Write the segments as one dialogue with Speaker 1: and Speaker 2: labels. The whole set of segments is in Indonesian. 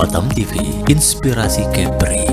Speaker 1: Batam TV, inspirasi Kepri.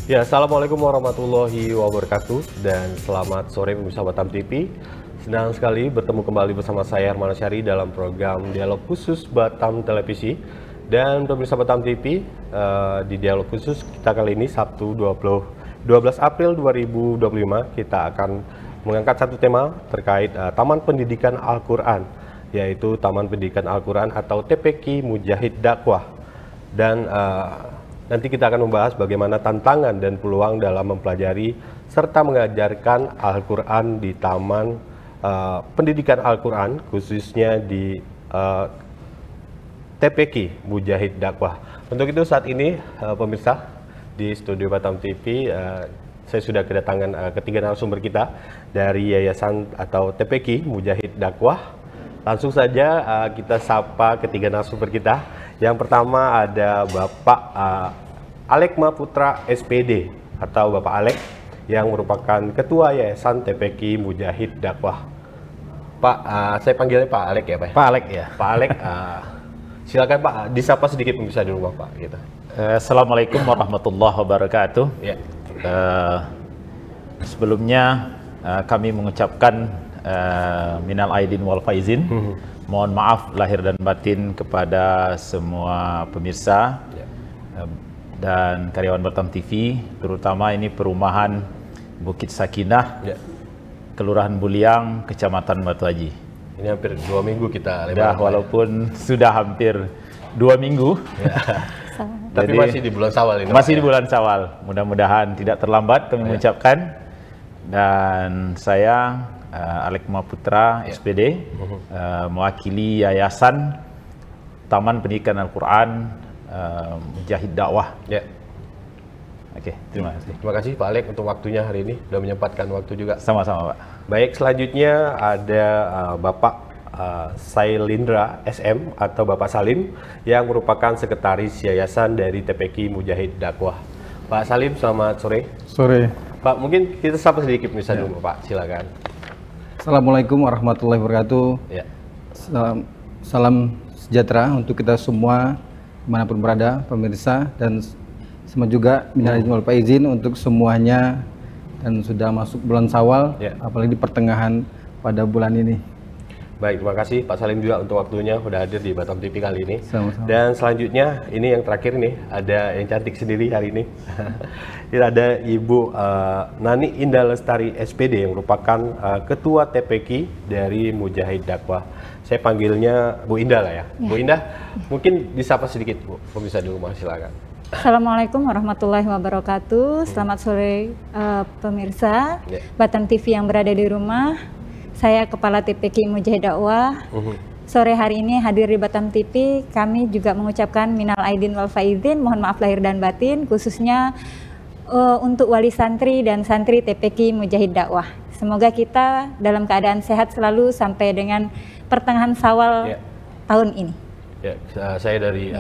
Speaker 2: Ya, assalamualaikum warahmatullahi wabarakatuh dan selamat sore pemirsa Batam TV. Senang sekali bertemu kembali bersama saya Arman Asyari dalam program Dialog Khusus Batam Televisi. Dan pemirsa Batam TV, di Dialog Khusus kita kali ini Sabtu 12 April 2025 kita akan mengangkat satu tema terkait Taman Pendidikan Al-Quran, yaitu Taman Pendidikan Al-Quran atau TPQ Mujahid Dakwah. Dan nanti kita akan membahas bagaimana tantangan dan peluang dalam mempelajari serta mengajarkan Al-Quran di Taman Pendidikan Al-Quran, khususnya di TPQ Mujahid Dakwah. Untuk itu saat ini pemirsa di studio Batam TV, saya sudah kedatangan ketiga narasumber kita dari Yayasan atau TPQ Mujahid Dakwah. Langsung saja kita sapa ketiga narasumber kita. Yang pertama ada Bapak Alek Maputra SPD atau Bapak Alek yang merupakan Ketua Yayasan TPQ Mujahid Dakwah. Pak, saya panggilnya Pak Alek ya Pak?
Speaker 3: Pak Alek ya.
Speaker 2: Pak Alek, silakan Pak disapa sedikit pemirsa di rumah Pak. Gitu.
Speaker 3: Assalamualaikum warahmatullahi wabarakatuh.
Speaker 2: Ya.
Speaker 3: Sebelumnya kami mengucapkan minal aidin wal faizin. Mohon maaf lahir dan batin kepada semua pemirsa dan karyawan Batam TV, terutama ini perumahan Bukit Sakinah, Kelurahan Buliang, Kecamatan Batu Haji.
Speaker 2: Ini hampir 2 minggu kita
Speaker 3: lewat. Walaupun sudah hampir 2 minggu.
Speaker 2: Tapi masih di bulan Syawal ini.
Speaker 3: Masih di bulan Syawal. Mudah-mudahan tidak terlambat kami mengucapkan. Dan saya Alek Maputra SPD, mewakili Yayasan Taman Pendidikan Al-Quran Mujahid Dakwah.
Speaker 2: Ya.
Speaker 3: Oke, terima kasih.
Speaker 2: Terima kasih Pak Alek untuk waktunya hari ini, sudah menyempatkan waktu juga.
Speaker 3: Sama-sama Pak.
Speaker 2: Baik, selanjutnya ada Bapak Sailindra SM atau Bapak Salim yang merupakan Sekretaris Yayasan dari TPQ Mujahid Dakwah. Pak Salim, selamat sore.
Speaker 4: Sore.
Speaker 2: Pak, mungkin kita sapa sedikit misalnya dulu Pak, silakan.
Speaker 4: Assalamualaikum warahmatullahi wabarakatuh.
Speaker 2: Ya.
Speaker 4: Salam sejahtera untuk kita semua dimanapun berada, pemirsa, dan semua juga minal aidin wal faizin untuk semuanya, dan sudah masuk bulan Syawal, apalagi di pertengahan pada bulan ini.
Speaker 2: Baik, terima kasih Pak Salim juga untuk waktunya sudah hadir di Batam TV kali ini.
Speaker 4: Sama-sama.
Speaker 2: Dan selanjutnya ini yang terakhir nih, ada yang cantik sendiri hari ini. Ini ada Ibu Nani Indah Lestari SPD yang merupakan Ketua TPQ dari Mujahid Dakwah. Saya panggilnya Bu Indah lah ya. Bu Indah, mungkin disapa sedikit Bu, pemirsa di rumah, silakan.
Speaker 5: Assalamualaikum warahmatullahi wabarakatuh. Selamat sore pemirsa Batam TV yang berada di rumah. Saya Kepala TPQ Mujahid Dakwah. Sore hari ini hadir di Batam TV. Kami juga mengucapkan minal aidin wal faizin, mohon maaf lahir dan batin, khususnya untuk wali santri dan santri TPQ Mujahid Dakwah. Semoga kita dalam keadaan sehat selalu sampai dengan pertengahan Syawal tahun ini.
Speaker 2: Ya, saya dari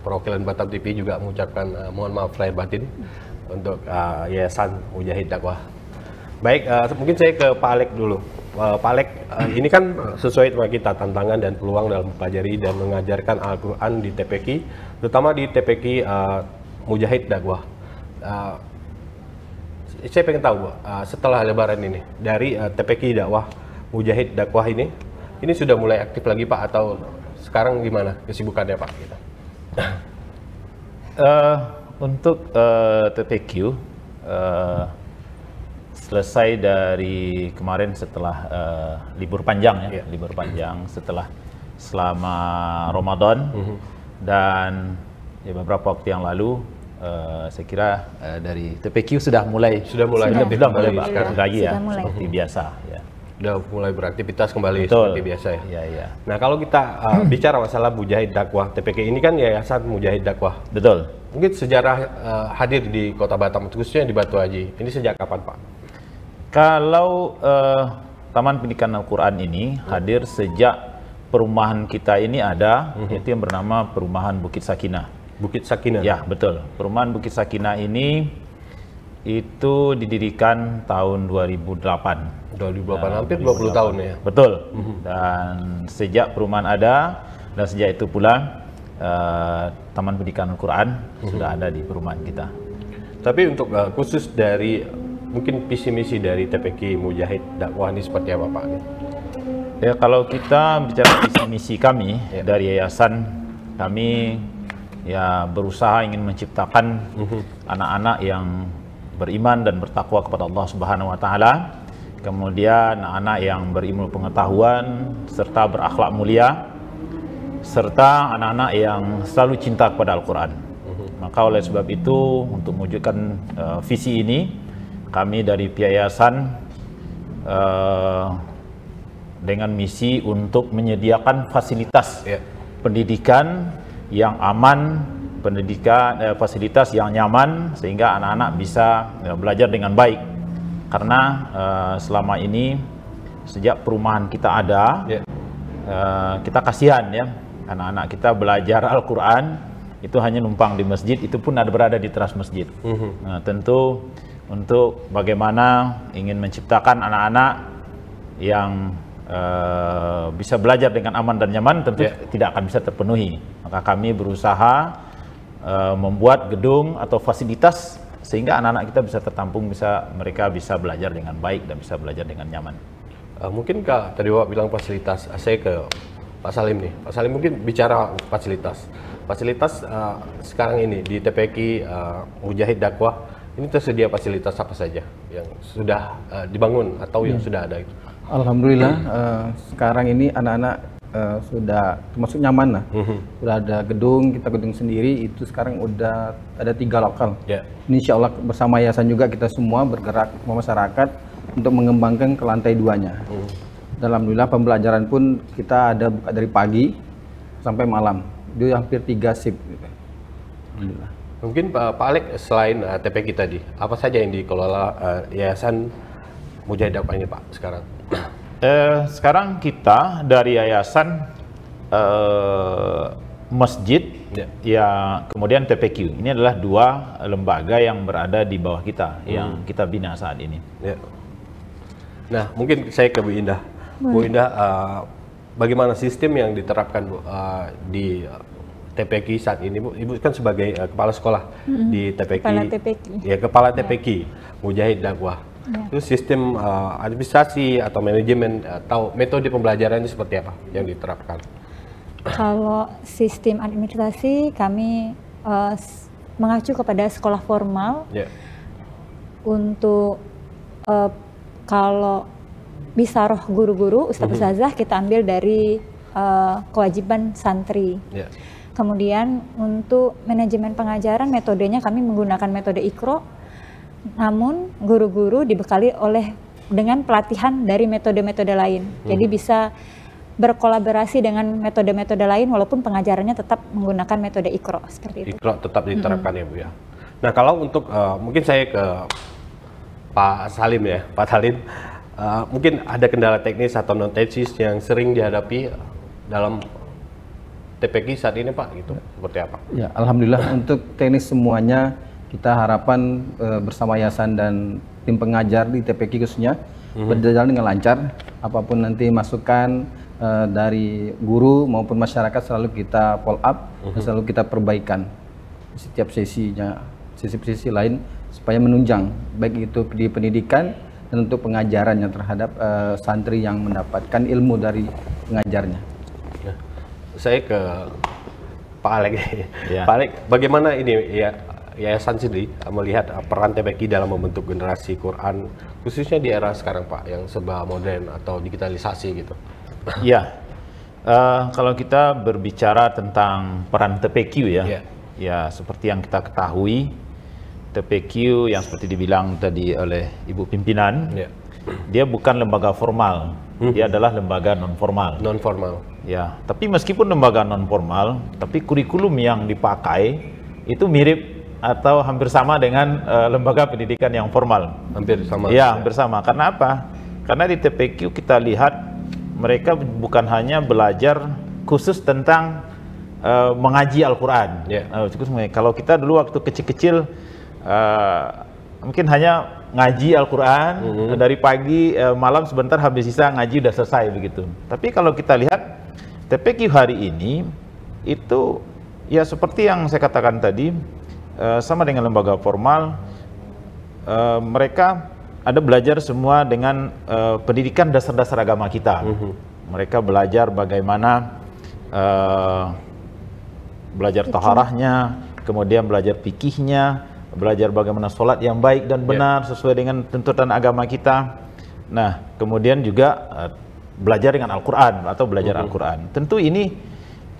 Speaker 2: perwakilan Batam TV juga mengucapkan mohon maaf lahir batin untuk Yayasan Mujahid Dakwah. Baik, mungkin saya ke Pak Alek dulu. Pak Alek, ini kan sesuai dengan kita tantangan dan peluang dalam mempelajari dan mengajarkan Al-Quran di TPQ, terutama di TPQ Mujahid Dakwah. Saya pengen tahu, setelah Lebaran ini, dari TPQ Dakwah Mujahid Dakwah ini sudah mulai aktif lagi Pak, atau sekarang gimana kesibukannya Pak? Gitu.
Speaker 3: Untuk TPQ, selesai dari kemarin setelah libur panjang libur panjang selama Ramadan, dan beberapa waktu yang lalu saya kira dari TPQ sudah mulai lagi ya, seperti biasa ya.
Speaker 2: udah mulai beraktivitas kembali
Speaker 3: Betul.
Speaker 2: seperti biasa ya.
Speaker 3: Iya, iya.
Speaker 2: Nah, kalau kita bicara masalah Mujahid Dakwah, TPK ini kan yayasan Mujahid Dakwah.
Speaker 3: Betul.
Speaker 2: Mungkin sejarah hadir di Kota Batam, khususnya di Batu Haji. Ini sejak kapan, Pak?
Speaker 3: Kalau Taman Pendidikan Al-Quran ini hadir sejak perumahan kita ini ada, itu yang bernama Perumahan Bukit Sakinah.
Speaker 2: Bukit Sakinah.
Speaker 3: Ya, betul. Perumahan Bukit Sakinah ini itu didirikan tahun 2008.
Speaker 2: 2008, hampir 20 tahun ya.
Speaker 3: Betul. Dan sejak perumahan ada, dan sejak itu pula Taman Pendidikan Al-Quran sudah ada di perumahan kita.
Speaker 2: Tapi untuk khusus dari mungkin visi misi dari TPK Mujahid Dakwah ini seperti apa, Pak?
Speaker 3: Ya, kalau kita bicara visi misi kami dari yayasan, kami ya berusaha ingin menciptakan anak-anak yang beriman dan bertakwa kepada Allah Subhanahu wa taala. Kemudian anak-anak yang berilmu pengetahuan serta berakhlak mulia, serta anak-anak yang selalu cinta kepada Al-Quran. Maka oleh sebab itu, untuk mewujudkan visi ini, kami dari yayasan dengan misi untuk menyediakan fasilitas pendidikan yang aman, fasilitas yang nyaman, sehingga anak-anak bisa belajar dengan baik. Karena selama ini sejak perumahan kita ada, kita kasihan ya, anak-anak kita belajar Al-Quran itu hanya numpang di masjid, itu pun ada berada di teras masjid. Nah, tentu untuk bagaimana ingin menciptakan anak-anak yang bisa belajar dengan aman dan nyaman, tentu tidak akan bisa terpenuhi. Maka kami berusaha membuat gedung atau fasilitas sehingga anak-anak kita bisa tertampung, mereka bisa belajar dengan baik dan bisa belajar dengan nyaman.
Speaker 2: Mungkin Kak, tadi Bapak bilang fasilitas, saya ke Pak Salim nih. Pak Salim mungkin bicara fasilitas. Fasilitas sekarang ini di TPK Mujahid Dakwah, ini tersedia fasilitas apa saja yang sudah dibangun atau yang sudah ada itu?
Speaker 4: Alhamdulillah, sekarang ini anak-anak sudah termasuk nyaman lah. Sudah ada gedung, kita gedung sendiri, itu sekarang udah ada 3 lokal. Insya Allah bersama yayasan juga kita semua bergerak ke masyarakat untuk mengembangkan ke lantai 2-nya. Alhamdulillah pembelajaran pun kita ada buka dari pagi sampai malam. Itu hampir 3 shift. Gitu. Alhamdulillah.
Speaker 2: Mungkin Pak Alek, selain TPK tadi, apa saja yang dikelola yayasan Mujahid Dakwah ini, Pak, sekarang?
Speaker 3: Sekarang kita dari yayasan masjid, ya kemudian TPQ. Ini adalah 2 lembaga yang berada di bawah kita, yang kita bina saat ini.
Speaker 2: Nah, mungkin saya ke Bu Indah. Bu Indah, bagaimana sistem yang diterapkan di TPK saat ini, Bu? Ibu kan sebagai kepala sekolah di TPK.
Speaker 5: Kepala TPK.
Speaker 2: Ya, kepala TPK Mujahid Dakwah. Itu sistem administrasi atau manajemen atau metode pembelajarannya seperti apa yang diterapkan?
Speaker 5: Kalau sistem administrasi kami mengacu kepada sekolah formal. Untuk kalau bisa roh guru-guru, ustaz-ustazah kita ambil dari kewajiban santri. Kemudian untuk manajemen pengajaran, metodenya kami menggunakan metode Iqra. Namun guru-guru dibekali dengan pelatihan dari metode-metode lain. Jadi bisa berkolaborasi dengan metode-metode lain walaupun pengajarannya tetap menggunakan metode Iqra seperti itu.
Speaker 2: Iqra tetap diterapkan ya, Bu ya. Nah, kalau untuk mungkin saya ke Pak Salim ya, Pak Salim, mungkin ada kendala teknis atau non teknis yang sering dihadapi dalam TPK saat ini, Pak, gitu. Seperti apa?
Speaker 4: Ya, alhamdulillah untuk teknis semuanya kita harapan bersama yayasan dan tim pengajar di TPK khususnya berjalan dengan lancar. Apapun nanti masukan dari guru maupun masyarakat selalu kita follow up dan selalu kita perbaikan setiap sesinya, sesi-sesi lain supaya menunjang baik itu di pendidikan dan untuk pengajarannya terhadap santri yang mendapatkan ilmu dari pengajarnya.
Speaker 2: Nah, saya ke Pak Alek. Pak Alek, bagaimana ini ya yayasan sendiri melihat peran TPK dalam membentuk generasi Quran, khususnya di era sekarang, Pak, yang serba modern atau digitalisasi gitu?
Speaker 3: Ya, kalau kita berbicara tentang peran TPQ ya seperti yang kita ketahui, TPQ yang seperti dibilang tadi oleh Ibu Pimpinan, dia bukan lembaga formal, dia adalah lembaga non formal.
Speaker 2: Non formal.
Speaker 3: Ya, tapi meskipun lembaga non formal, tapi kurikulum yang dipakai itu mirip atau hampir sama dengan lembaga pendidikan yang formal.
Speaker 2: Hampir sama.
Speaker 3: Ya, hampir sama. Karena apa? Karena di TPQ kita lihat mereka bukan hanya belajar khusus tentang mengaji Al-Quran. Kalau kita dulu waktu kecil-kecil mungkin hanya ngaji Al-Quran dari pagi, malam sebentar, habis sisa ngaji udah selesai begitu. Tapi kalau kita lihat TPQ hari ini itu ya seperti yang saya katakan tadi, sama dengan lembaga formal, mereka ada belajar semua dengan pendidikan dasar-dasar agama kita. Mereka belajar bagaimana belajar taharahnya, kemudian belajar fikihnya, belajar bagaimana sholat yang baik dan benar sesuai dengan tuntutan agama kita. Nah, kemudian juga belajar dengan Al-Quran atau belajar Al-Quran. Tentu ini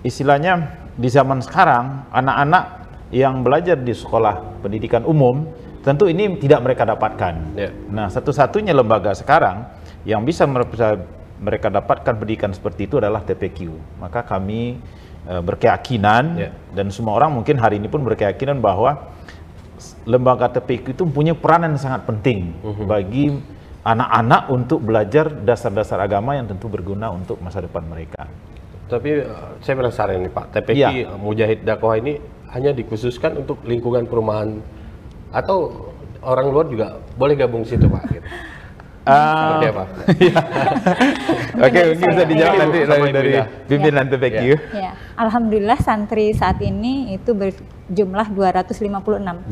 Speaker 3: istilahnya di zaman sekarang, anak-anak yang belajar di sekolah pendidikan umum, tentu ini tidak mereka dapatkan. Nah, satu-satunya lembaga sekarang yang bisa mereka dapatkan pendidikan seperti itu adalah TPQ. Maka kami berkeyakinan, dan semua orang mungkin hari ini pun berkeyakinan bahwa lembaga TPQ itu mempunyai peranan yang sangat penting bagi anak-anak untuk belajar dasar-dasar agama yang tentu berguna untuk masa depan mereka.
Speaker 2: Tapi saya penasaran nih Pak, TPQ Mujahid Dakwah ini hanya dikhususkan untuk lingkungan perumahan atau orang luar juga boleh gabung situ Pak? Gitu. Seperti apa?
Speaker 3: Oke, mungkin bisa dijawab nanti dari pimpinan TPQ.
Speaker 5: Ya, alhamdulillah santri saat ini itu berjumlah 256.
Speaker 2: 256.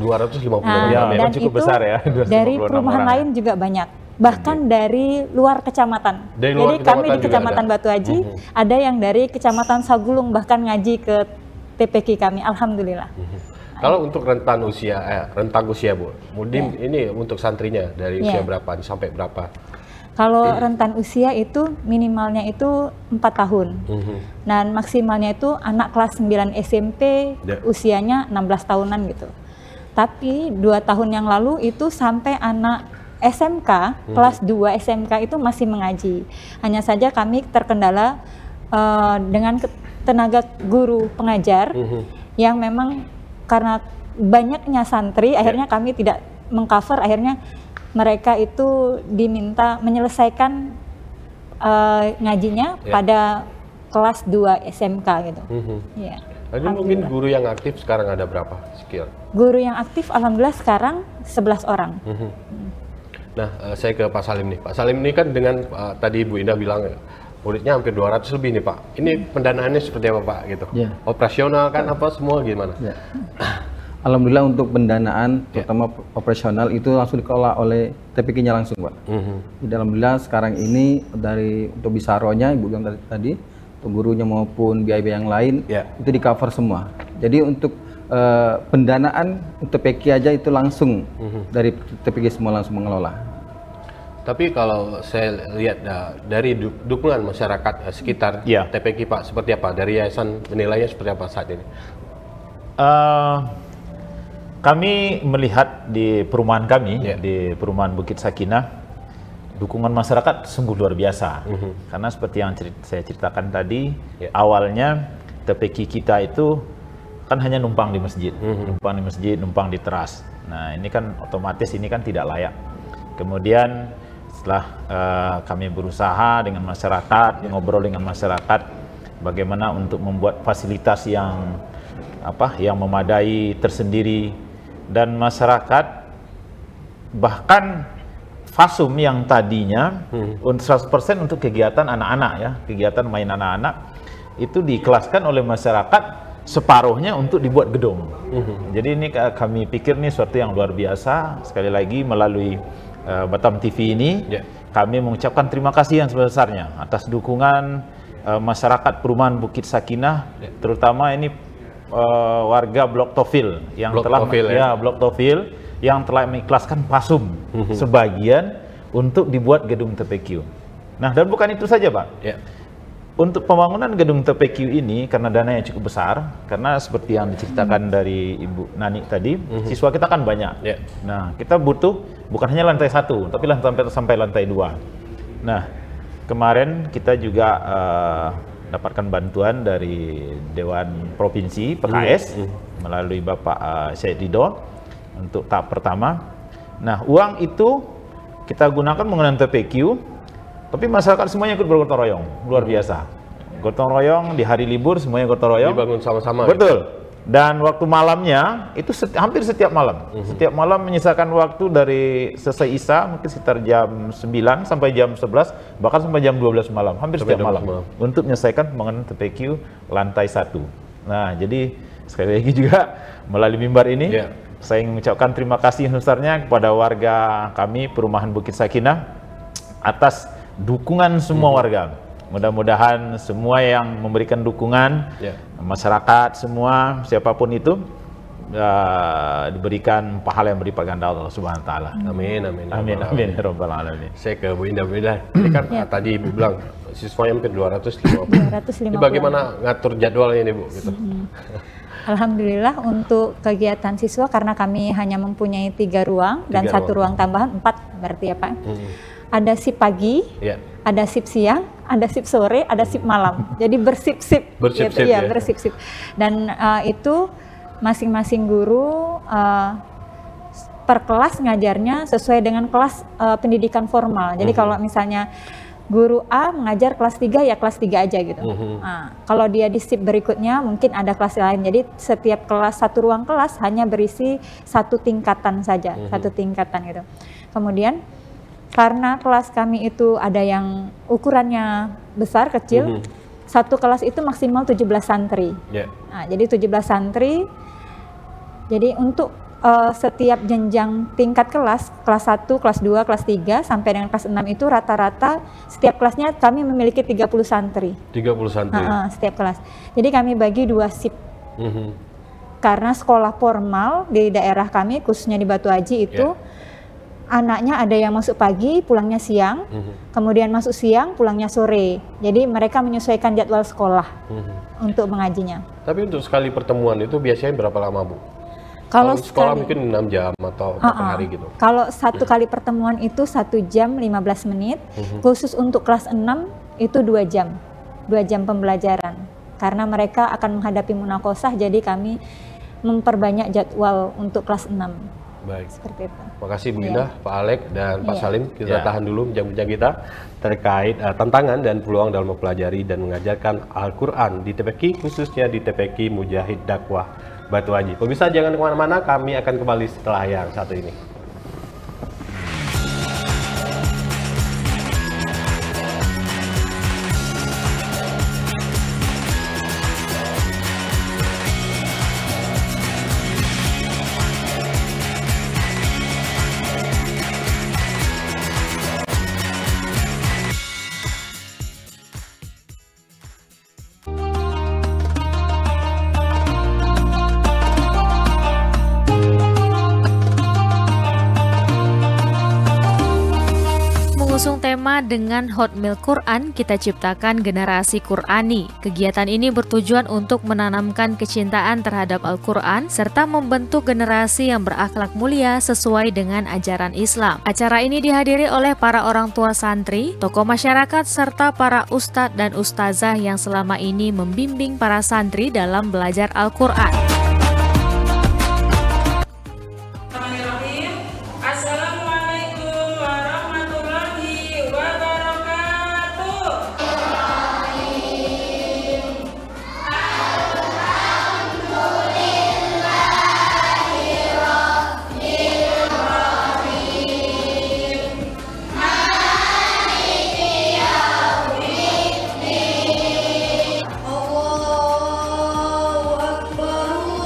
Speaker 5: Dan
Speaker 3: cukup
Speaker 5: itu
Speaker 3: besar ya.
Speaker 5: Dari perumahan lain juga banyak. Bahkan dari luar kecamatan. Jadi kami di Kecamatan Batu Aji, ada yang dari Kecamatan Sagulung bahkan ngaji ke TPQ kami, alhamdulillah.
Speaker 2: Kalau untuk rentang usia Bu, Mudim ini untuk santrinya dari usia berapa sampai berapa?
Speaker 5: Kalau rentan usia itu minimalnya itu 4 tahun. Dan maksimalnya itu anak kelas 9 SMP usianya 16 tahunan gitu. Tapi 2 tahun yang lalu itu sampai anak SMK, kelas 2 SMK itu masih mengaji. Hanya saja kami terkendala dengan tenaga guru pengajar yang memang karena banyaknya santri, akhirnya kami tidak mengcover, akhirnya mereka itu diminta menyelesaikan ngajinya pada kelas 2 SMK gitu.
Speaker 2: Jadi mungkin guru yang aktif sekarang ada berapa skill?
Speaker 5: Guru yang aktif alhamdulillah sekarang 11 orang.
Speaker 2: Nah, saya ke Pak Salim nih. Pak Salim ini kan dengan tadi Ibu Indah bilang muridnya hampir 200 lebih nih Pak. Ini pendanaannya seperti apa Pak gitu? Operasional kan apa semua gimana?
Speaker 4: Alhamdulillah untuk pendanaan terutama operasional itu langsung dikelola oleh TPQ-nya langsung Pak. Jadi alhamdulillah sekarang ini dari untuk bisaronya Ibu bilang tadi, untuk gurunya maupun biaya-biaya yang lain itu di cover semua. Jadi untuk pendanaan untuk TPQ aja itu langsung dari TPQ semua langsung mengelola.
Speaker 2: Tapi kalau saya lihat dari dukungan masyarakat sekitar TPQ Pak seperti apa? Dari yayasan menilainya seperti apa saat ini?
Speaker 3: Kami melihat di perumahan kami, di perumahan Bukit Sakinah, dukungan masyarakat sungguh luar biasa. Karena seperti yang saya ceritakan tadi, awalnya TPQ kita itu kan hanya numpang di masjid, numpang di teras. Nah ini kan otomatis ini kan tidak layak. Kemudian setelah kami berusaha dengan masyarakat, ngobrol dengan masyarakat, bagaimana untuk membuat fasilitas yang memadai tersendiri, dan masyarakat bahkan Fasum yang tadinya untuk 100% untuk kegiatan anak-anak ya, kegiatan main anak-anak itu diikhlaskan oleh masyarakat separuhnya untuk dibuat gedung. Jadi ini kami pikir ini suatu yang luar biasa. Sekali lagi melalui Batam TV ini kami mengucapkan terima kasih yang sebesarnya atas dukungan masyarakat perumahan Bukit Sakinah, terutama ini warga Blok Tofil yang Blok Tofil yang telah mengikhlaskan Pasum sebagian untuk dibuat gedung TPQ. Nah, dan bukan itu saja Pak. Untuk pembangunan gedung TPQ ini karena dananya cukup besar, karena seperti yang diceritakan dari Ibu Nani tadi, siswa kita kan banyak.
Speaker 2: Yeah.
Speaker 3: Nah, kita butuh bukan hanya lantai 1, tapi sampai lantai 2. Nah, kemarin kita juga dapatkan bantuan dari Dewan Provinsi PKS melalui Bapak Syed Ridho untuk tahap pertama. Nah, uang itu kita gunakan menggunakan TPQ. Tapi masyarakat semuanya ikut bergotong royong, luar biasa. Gotong royong di hari libur semuanya gotong royong.
Speaker 2: Dibangun sama-sama.
Speaker 3: Betul. Gitu. Dan waktu malamnya itu hampir setiap malam. Setiap malam menyisakan waktu dari selesai Isya mungkin sekitar jam 9 sampai jam 11, bahkan sampai jam 12 malam, hampir sampai setiap malam untuk menyelesaikan pembangunan TPQ lantai 1. Nah, jadi sekali lagi juga melalui mimbar ini saya ingin mengucapkan terima kasih besarnya kepada warga kami Perumahan Bukit Sakinah atas dukungan semua warga. Mudah-mudahan semua yang memberikan dukungan, masyarakat semua, siapapun itu, diberikan pahala yang berlipat ganda Allah Subhanahu wa taala.
Speaker 2: Amin, amin.
Speaker 3: Amin, amin, ya rabbal alamin.
Speaker 2: Saya ke Bu Indah. Bu Indah, ini kan tadi Ibu bilang siswanya hampir 250. Ini bagaimana ngatur jadwalnya nih, Bu? Gitu.
Speaker 5: Alhamdulillah untuk kegiatan siswa karena kami hanya mempunyai 3 ruang dan 1 ruang tambahan 4 berarti ya Pak. Ada sip pagi, ada sip siang, ada sip sore, ada sip malam. Jadi bersip-sip.
Speaker 2: Bersip-sip,
Speaker 5: gitu, bersip-sip. Dan itu masing-masing guru per kelas ngajarnya sesuai dengan kelas pendidikan formal. Jadi kalau misalnya guru A mengajar kelas 3 ya kelas 3 aja gitu. Nah, kalau dia di sip berikutnya mungkin ada kelas lain. Jadi setiap kelas, 1 ruang kelas hanya berisi 1 tingkatan saja, 1 tingkatan gitu. Kemudian karena kelas kami itu ada yang ukurannya besar, kecil, 1 kelas itu maksimal 17 santri. Nah, jadi 17 santri. Jadi untuk setiap jenjang tingkat kelas 1, kelas 2, kelas 3, sampai dengan kelas 6 itu rata-rata setiap kelasnya kami memiliki 30 santri.
Speaker 2: 30 santri?
Speaker 5: Setiap kelas. Jadi kami bagi 2 sip. Karena sekolah formal di daerah kami, khususnya di Batu Haji itu, anaknya ada yang masuk pagi, pulangnya siang, kemudian masuk siang, pulangnya sore. Jadi mereka menyesuaikan jadwal sekolah untuk mengajinya.
Speaker 2: Tapi untuk sekali pertemuan itu biasanya berapa lama, Bu?
Speaker 5: Kalau
Speaker 2: sekolah mungkin 6 jam atau berapa hari gitu?
Speaker 5: Kalau 1 kali pertemuan itu 1 jam 15 menit, khusus untuk kelas 6 itu 2 jam. 2 jam pembelajaran. Karena mereka akan menghadapi munakosah, jadi kami memperbanyak jadwal untuk kelas 6.
Speaker 2: Baik.
Speaker 5: Seperti itu.
Speaker 2: Makasih Bu Indah, Pak Alek, dan Pak Salim. Kita tahan dulu bincang-bincang kita terkait tantangan dan peluang dalam mempelajari dan mengajarkan Al-Quran di TPQ, khususnya di TPQ Mujahid Dakwah Batu Haji. Pemirsa jangan kemana-mana, kami akan kembali setelah yang satu ini.
Speaker 6: Mengusung tema dengan Hot Milk Quran, kita ciptakan generasi Qurani. Kegiatan ini bertujuan untuk menanamkan kecintaan terhadap Al-Quran serta membentuk generasi yang berakhlak mulia sesuai dengan ajaran Islam. Acara ini dihadiri oleh para orang tua santri, tokoh masyarakat, serta para ustadz dan ustazah yang selama ini membimbing para santri dalam belajar Al-Quran.
Speaker 7: Allahu Akbar.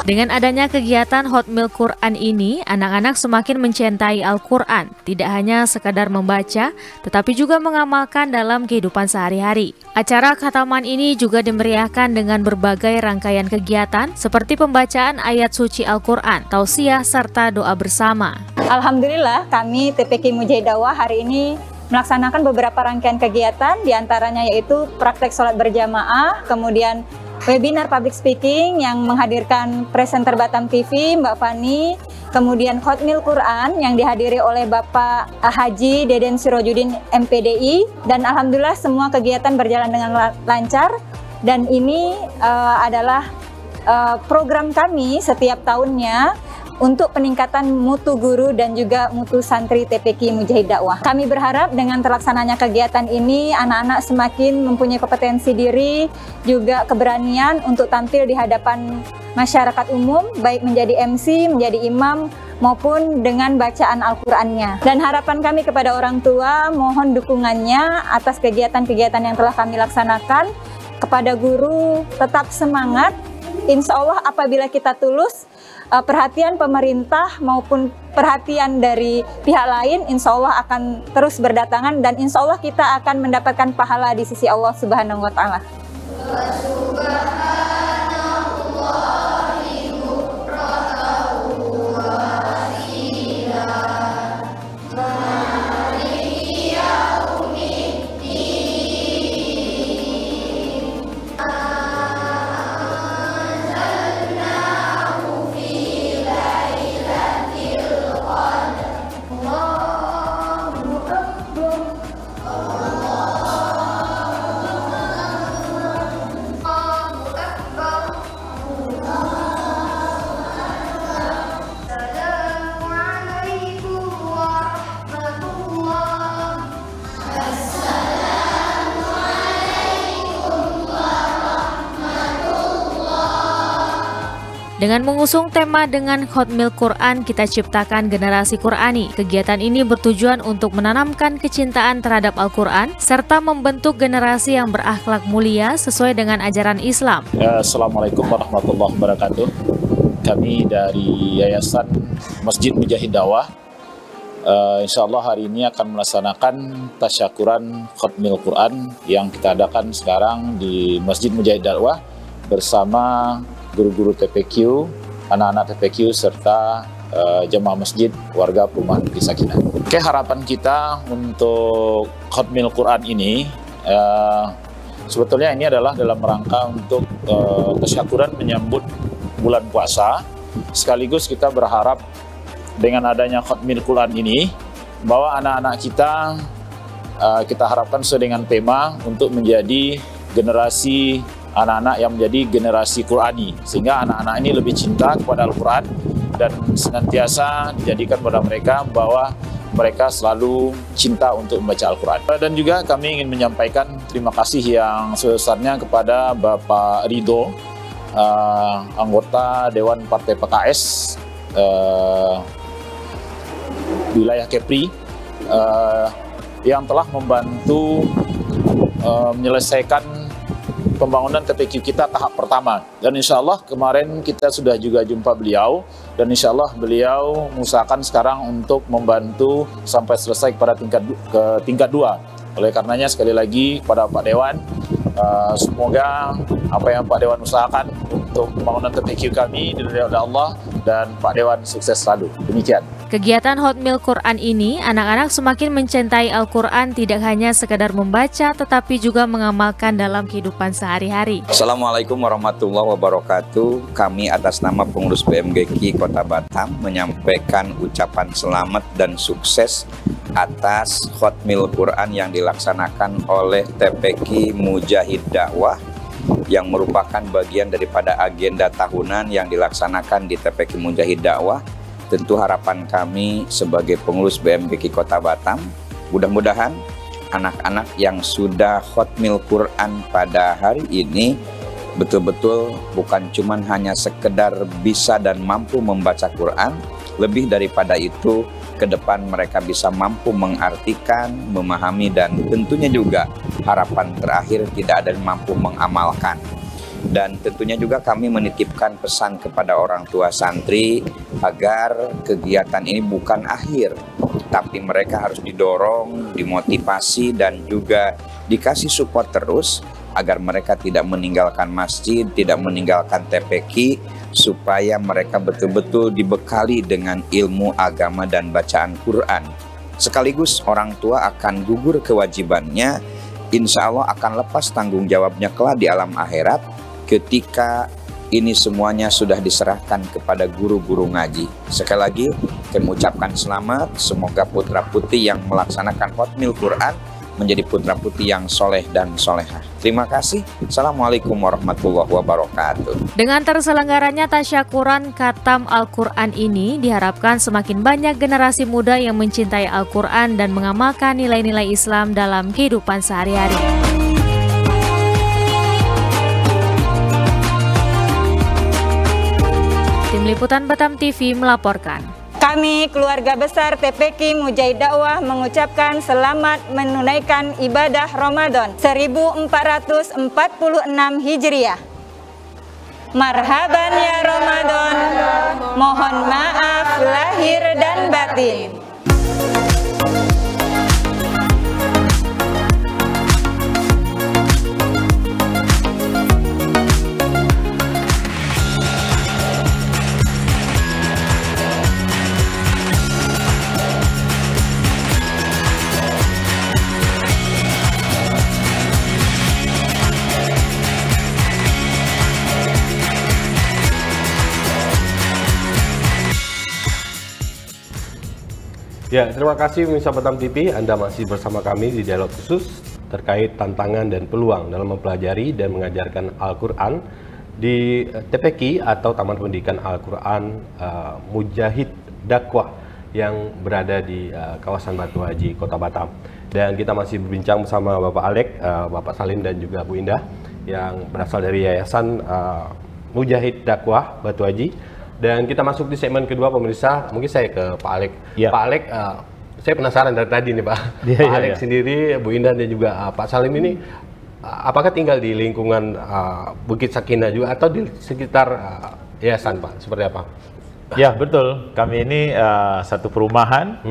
Speaker 6: Dengan adanya kegiatan Hotmail Quran ini, anak-anak semakin mencintai Al-Quran, tidak hanya sekadar membaca, tetapi juga mengamalkan dalam kehidupan sehari-hari. Acara khataman ini juga dimeriahkan dengan berbagai rangkaian kegiatan seperti pembacaan ayat suci Al-Quran, tausiah, serta doa bersama.
Speaker 5: Alhamdulillah, kami TPQ Mujahid Dakwah hari ini melaksanakan beberapa rangkaian kegiatan, diantaranya yaitu praktek sholat berjamaah, kemudian webinar public speaking yang menghadirkan presenter Batam TV, Mbak Fani, kemudian Hotmail Quran yang dihadiri oleh Bapak Haji Deden Sirojudin MPDI, dan alhamdulillah semua kegiatan berjalan dengan lancar, dan ini adalah program kami setiap tahunnya untuk peningkatan mutu guru dan juga mutu santri TPQ Mujahid Dakwah. Kami berharap dengan terlaksananya kegiatan ini, anak-anak semakin mempunyai kompetensi diri, juga keberanian untuk tampil di hadapan masyarakat umum, baik menjadi MC, menjadi imam, maupun dengan bacaan Al-Qur'annya. Dan harapan kami kepada orang tua, mohon dukungannya atas kegiatan-kegiatan yang telah kami laksanakan. Kepada guru, tetap semangat. Insya Allah apabila kita tulus, perhatian pemerintah maupun perhatian dari pihak lain insya Allah akan terus berdatangan, dan insya Allah kita akan mendapatkan pahala di sisi Allah Subhanahu wa Ta'ala.
Speaker 6: Dengan mengusung tema dengan Hotmail Quran, kita ciptakan generasi Qurani. Kegiatan ini bertujuan untuk menanamkan kecintaan terhadap Al-Quran, serta membentuk generasi yang berakhlak mulia sesuai dengan ajaran Islam.
Speaker 3: Assalamualaikum warahmatullahi wabarakatuh. Kami dari Yayasan Masjid Mujahid Dakwah, insya Allah hari ini akan melaksanakan tasyakuran Hotmail Quran yang kita adakan sekarang di Masjid Mujahid Dakwah bersama guru-guru TPQ, anak-anak TPQ, serta jemaah masjid, warga perumahan Negeri Sakinah. Oke, harapan kita untuk Hotmail Quran ini, sebetulnya ini adalah dalam rangka untuk tasyakuran menyambut bulan puasa, sekaligus kita berharap dengan adanya Hotmail Quran ini, bahwa anak-anak kita harapkan sesuai dengan tema untuk menjadi generasi anak-anak yang menjadi generasi Qurani, sehingga anak-anak ini lebih cinta kepada Al-Quran dan senantiasa dijadikan pada mereka bahwa mereka selalu cinta untuk membaca Al-Quran. Dan juga kami ingin menyampaikan terima kasih yang sebesarnya kepada Bapak Ridho, anggota Dewan Partai PKS wilayah Kepri, yang telah membantu menyelesaikan pembangunan TPQ kita tahap pertama, dan insya Allah kemarin kita sudah juga jumpa beliau, dan insya Allah beliau mengusahakan sekarang untuk membantu sampai selesai pada tingkat 2. Oleh karenanya sekali lagi kepada Pak Dewan, semoga apa yang Pak Dewan usahakan untuk pembangunan TPQ kami diridhoi oleh Allah, dan Pak Dewan sukses selalu. Demikian.
Speaker 6: Kegiatan Hotmail Quran ini, anak-anak semakin mencintai Al-Quran, tidak hanya sekadar membaca, tetapi juga mengamalkan dalam kehidupan sehari-hari.
Speaker 7: Assalamualaikum warahmatullahi wabarakatuh. Kami atas nama pengurus BMGQ Kota Batam menyampaikan ucapan selamat dan sukses atas Hotmail Quran yang dilaksanakan oleh TPQ Mujahid Dakwah, yang merupakan bagian daripada agenda tahunan yang dilaksanakan di TPQ Mujahid Dakwah. Tentu harapan kami sebagai pengurus BMGQ Kota Batam, mudah-mudahan anak-anak yang sudah Hotmail Quran pada hari ini betul-betul bukan cuma hanya sekedar bisa dan mampu membaca Quran, lebih daripada itu ke depan mereka bisa mampu mengartikan, memahami, dan tentunya juga harapan terakhir tidak ada yang mampu mengamalkan. Dan tentunya juga kami menitipkan pesan kepada orang tua santri agar kegiatan ini bukan akhir, tapi mereka harus didorong, dimotivasi, dan juga dikasih support terus agar mereka tidak meninggalkan masjid, tidak meninggalkan TPQ, supaya mereka betul-betul dibekali dengan ilmu agama dan bacaan Quran. Sekaligus orang tua akan gugur kewajibannya, insya Allah akan lepas tanggung jawabnya kelak di alam akhirat ketika ini semuanya sudah diserahkan kepada guru-guru ngaji. Sekali lagi kami ucapkan selamat, semoga putra-putri yang melaksanakan Hotmil Quran menjadi putra-putri yang soleh dan solehah. Terima kasih. Assalamualaikum warahmatullahi wabarakatuh.
Speaker 6: Dengan terselenggaranya tasyakuran khatam Al-Quran ini, diharapkan semakin banyak generasi muda yang mencintai Al-Quran dan mengamalkan nilai-nilai Islam dalam kehidupan sehari-hari. Tim Liputan Batam TV melaporkan.
Speaker 5: Kami keluarga besar TPQ Mujahid Dakwah mengucapkan selamat menunaikan ibadah Ramadan 1446 Hijriah. Marhaban ya Ramadan, mohon maaf lahir dan batin.
Speaker 2: Ya, terima kasih pemirsa Batam TV. Anda masih bersama kami di dialog khusus terkait tantangan dan peluang dalam mempelajari dan mengajarkan Al-Quran di TPQ atau Taman Pendidikan Al-Quran Mujahid Dakwah yang berada di kawasan Batu Haji, Kota Batam. Dan kita masih berbincang bersama Bapak Alek, Bapak Salim dan juga Bu Indah yang berasal dari Yayasan Mujahid Dakwah Batu Haji. Dan kita masuk di segmen kedua pemirsa, mungkin saya ke Pak Alek.
Speaker 3: Ya.
Speaker 2: Pak Alek, saya penasaran dari tadi nih Pak.
Speaker 3: Ya,
Speaker 2: Pak
Speaker 3: ya,
Speaker 2: Alek
Speaker 3: ya.
Speaker 2: sendiri, Bu Indah dan juga Pak Salim ini, apakah tinggal di lingkungan Bukit Sakinah juga atau di sekitar yayasan Pak? Seperti apa?
Speaker 3: Ya betul, kami ini satu perumahan,